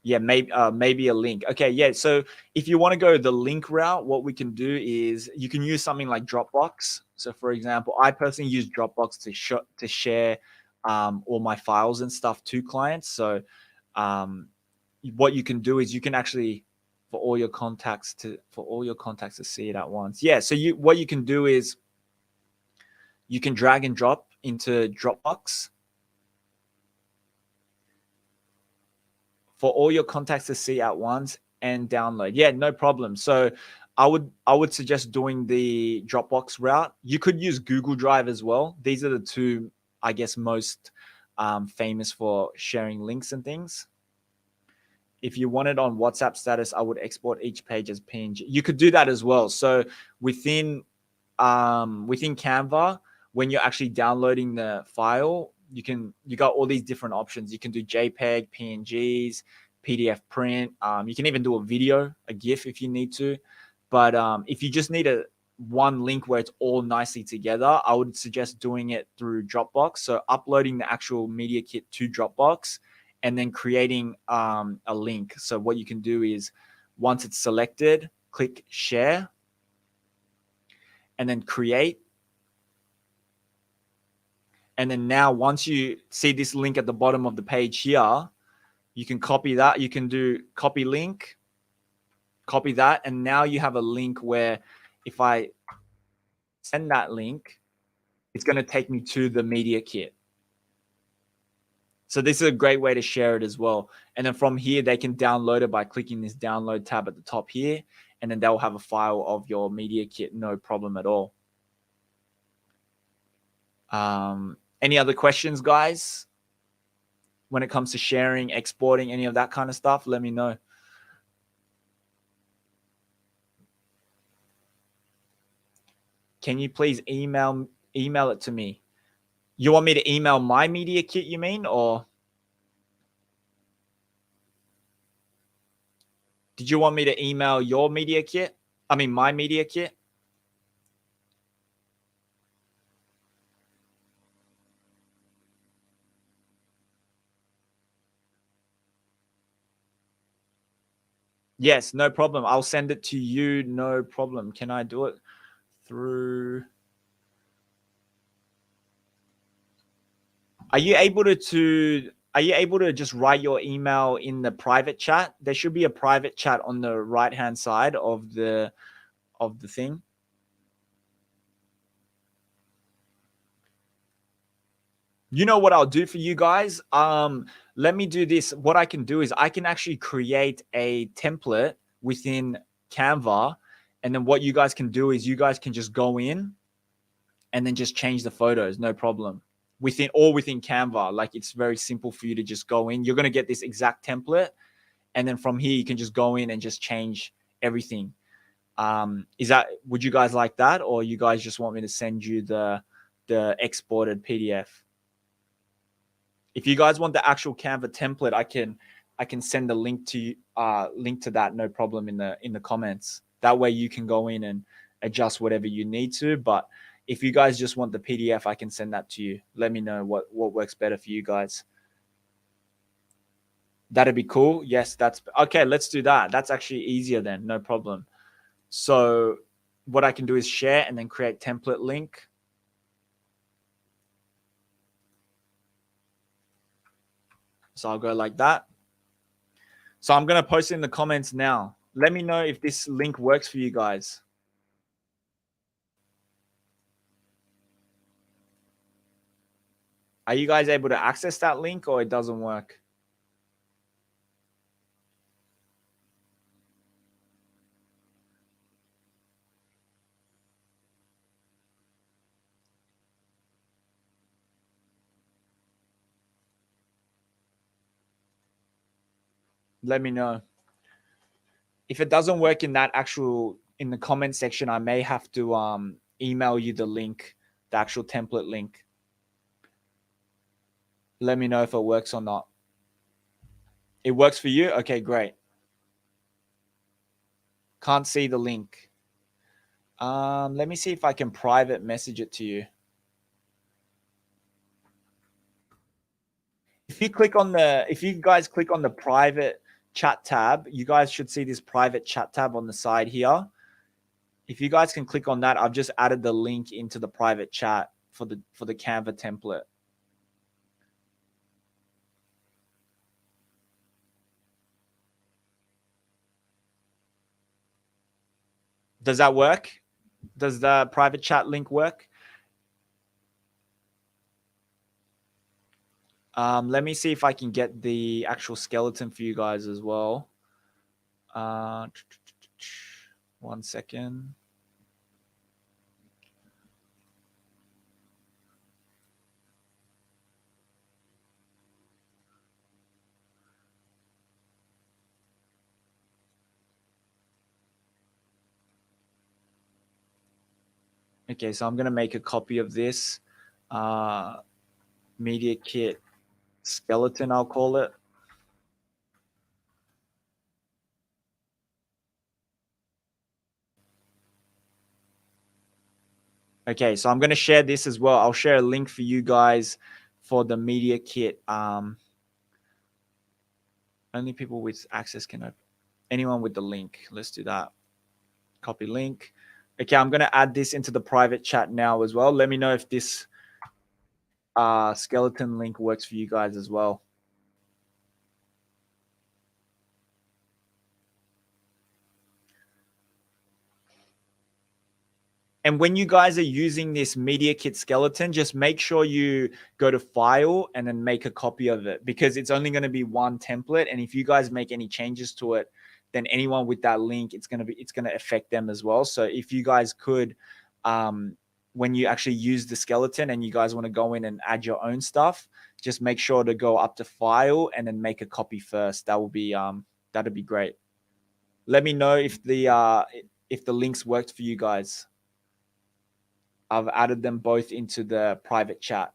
Yeah, maybe a link. Okay, yeah. So if you want to go the link route, what we can do is you can use something like Dropbox. So for example, I personally use Dropbox to share all my files and stuff to clients. So what you can do is you can actually for all your contacts to see it at once. Yeah. So what you can do is you can drag and drop into Dropbox for all your contacts to see at once and download. Yeah, no problem. So I would suggest doing the Dropbox route. You could use Google Drive as well. These are the two, I guess, most famous for sharing links and things. If you want it on WhatsApp status, I would export each page as PNG. You could do that as well. So within Canva, when you're actually downloading the file, you got all these different options. You can do JPEG, PNGs, PDF print. You can even do a video, a GIF if you need to. But if you just need one link where it's all nicely together, I would suggest doing it through Dropbox. So uploading the actual Media Kit to Dropbox and then creating a link. So what you can do is once it's selected, click share and then create. And then now once you see this link at the bottom of the page here, you can copy that. You can do copy link, copy that. And now you have a link where if I send that link, it's going to take me to the Media Kit. So this is a great way to share it as well. And then from here, they can download it by clicking this download tab at the top here. And then they'll have a file of your Media Kit, no problem at all. Any other questions, guys? When it comes to sharing, exporting, any of that kind of stuff, let me know. Can you please email it to me? You want me to email my Media Kit, you mean? Or did you want me to email your Media Kit? I mean, my Media Kit? Yes, no problem. I'll send it to you. No problem. Can I do it through? Are you able to just write your email in the private chat? There should be a private chat on the right-hand side of the thing. You know what I'll do for you guys? Let me do this. What I can do is I can actually create a template within Canva. And then what you guys can do is you guys can just go in and then just change the photos. No problem. Within Canva. Like it's very simple for you to just go in. You're going to get this exact template. And then from here, you can just go in and just change everything. Would you guys like that? Or you guys just want me to send you the exported PDF? If you guys want the actual Canva template, I can send a link to that, no problem, in the comments. That way you can go in and adjust whatever you need to. But if you guys just want the PDF, I can send that to you. Let me know what works better for you guys. That'd be cool. Yes, that's okay. Let's do that. That's actually easier then. No problem. So what I can do is share and then create template link. So I'll go like that. So I'm going to post it in the comments now. Let me know if this link works for you guys. Are you guys able to access that link or it doesn't work? Let me know. If it doesn't work in that actual in the comment section, I may have to email you the link, the actual template link. Let me know if it works or not. It works for you? Okay, great. Can't see the link. Let me see if I can private message it to you. If you guys click on the private chat tab, you guys should see this private chat tab on the side here. If you guys can click on that, I've just added the link into the private chat for the Canva template. Does that work? Does the private chat link work? Let me see if I can get the actual skeleton for you guys as well. 1 second. Okay, so I'm going to make a copy of this media kit skeleton, I'll call it. Okay, so I'm going to share this as well. I'll share a link for you guys for the media kit. Only people with access can open. Anyone with the link. Let's do that. Copy link. Okay, I'm going to add this into the private chat now as well. Let me know if this skeleton link works for you guys as well. And when you guys are using this media kit skeleton, just make sure you go to file and then make a copy of it, because it's only going to be one template. And if you guys make any changes to it, then anyone with that link, it's going to affect them as well. So if you guys could, when you actually use the skeleton and you guys want to go in and add your own stuff, just make sure to go up to file and then make a copy first. That'd be great. Let me know if the links worked for you guys. I've added them both into the private chat.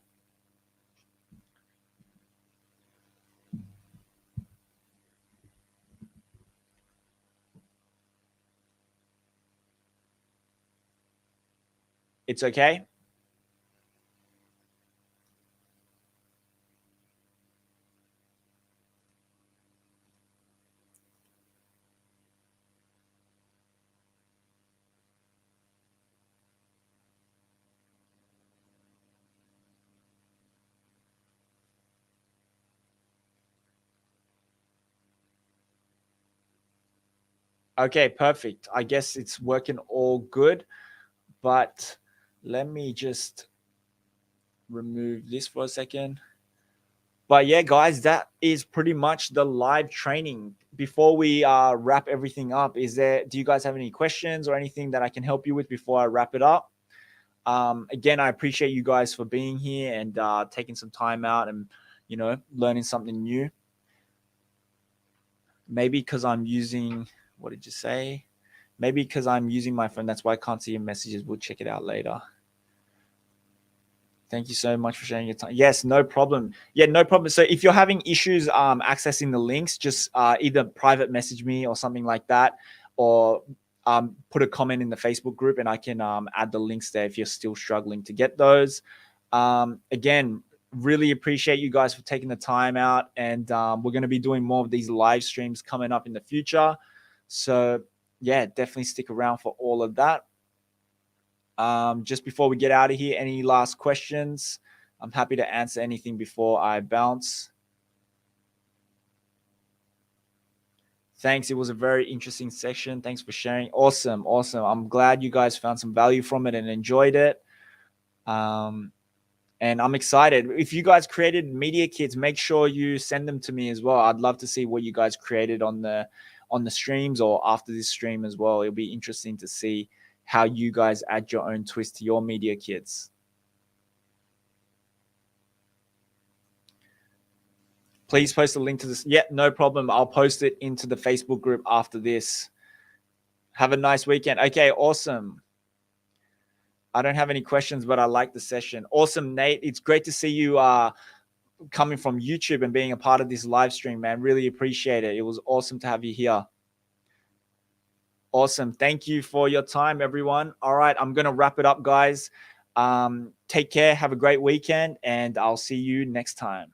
It's okay? Okay, perfect. I guess it's working all good, but let me just remove this for a second. But yeah, guys, that is pretty much the live training. Before we wrap everything up, do you guys have any questions or anything that I can help you with before I wrap it up? Again, I appreciate you guys for being here and taking some time out and, learning something new. Maybe because I'm using, what did you say? Maybe because I'm using my phone. That's why I can't see your messages. We'll check it out later. Thank you so much for sharing your time. Yes, no problem. Yeah, no problem. So if you're having issues accessing the links, just either private message me or something like that, or put a comment in the Facebook group and I can add the links there if you're still struggling to get those. Again, really appreciate you guys for taking the time out, and we're going to be doing more of these live streams coming up in the future. So yeah, definitely stick around for all of that. Just before we get out of here, any last questions? I'm happy to answer anything before I bounce. Thanks. It was a very interesting session. Thanks for sharing. Awesome. I'm glad you guys found some value from it and enjoyed it. And I'm excited. If you guys created media kits, make sure you send them to me as well. I'd love to see what you guys created on the streams or after this stream as well. It'll be interesting to see how you guys add your own twist to your media kits. Please post a link to this. Yeah, no problem. I'll post it into the Facebook group after this. Have a nice weekend. Okay, awesome. I don't have any questions, but I like the session. Awesome, Nate. It's great to see you coming from YouTube and being a part of this live stream, man. Really appreciate it. It was awesome to have you here. Awesome. Thank you for your time, everyone. All right, I'm going to wrap it up, guys. Take care. Have a great weekend, and I'll see you next time.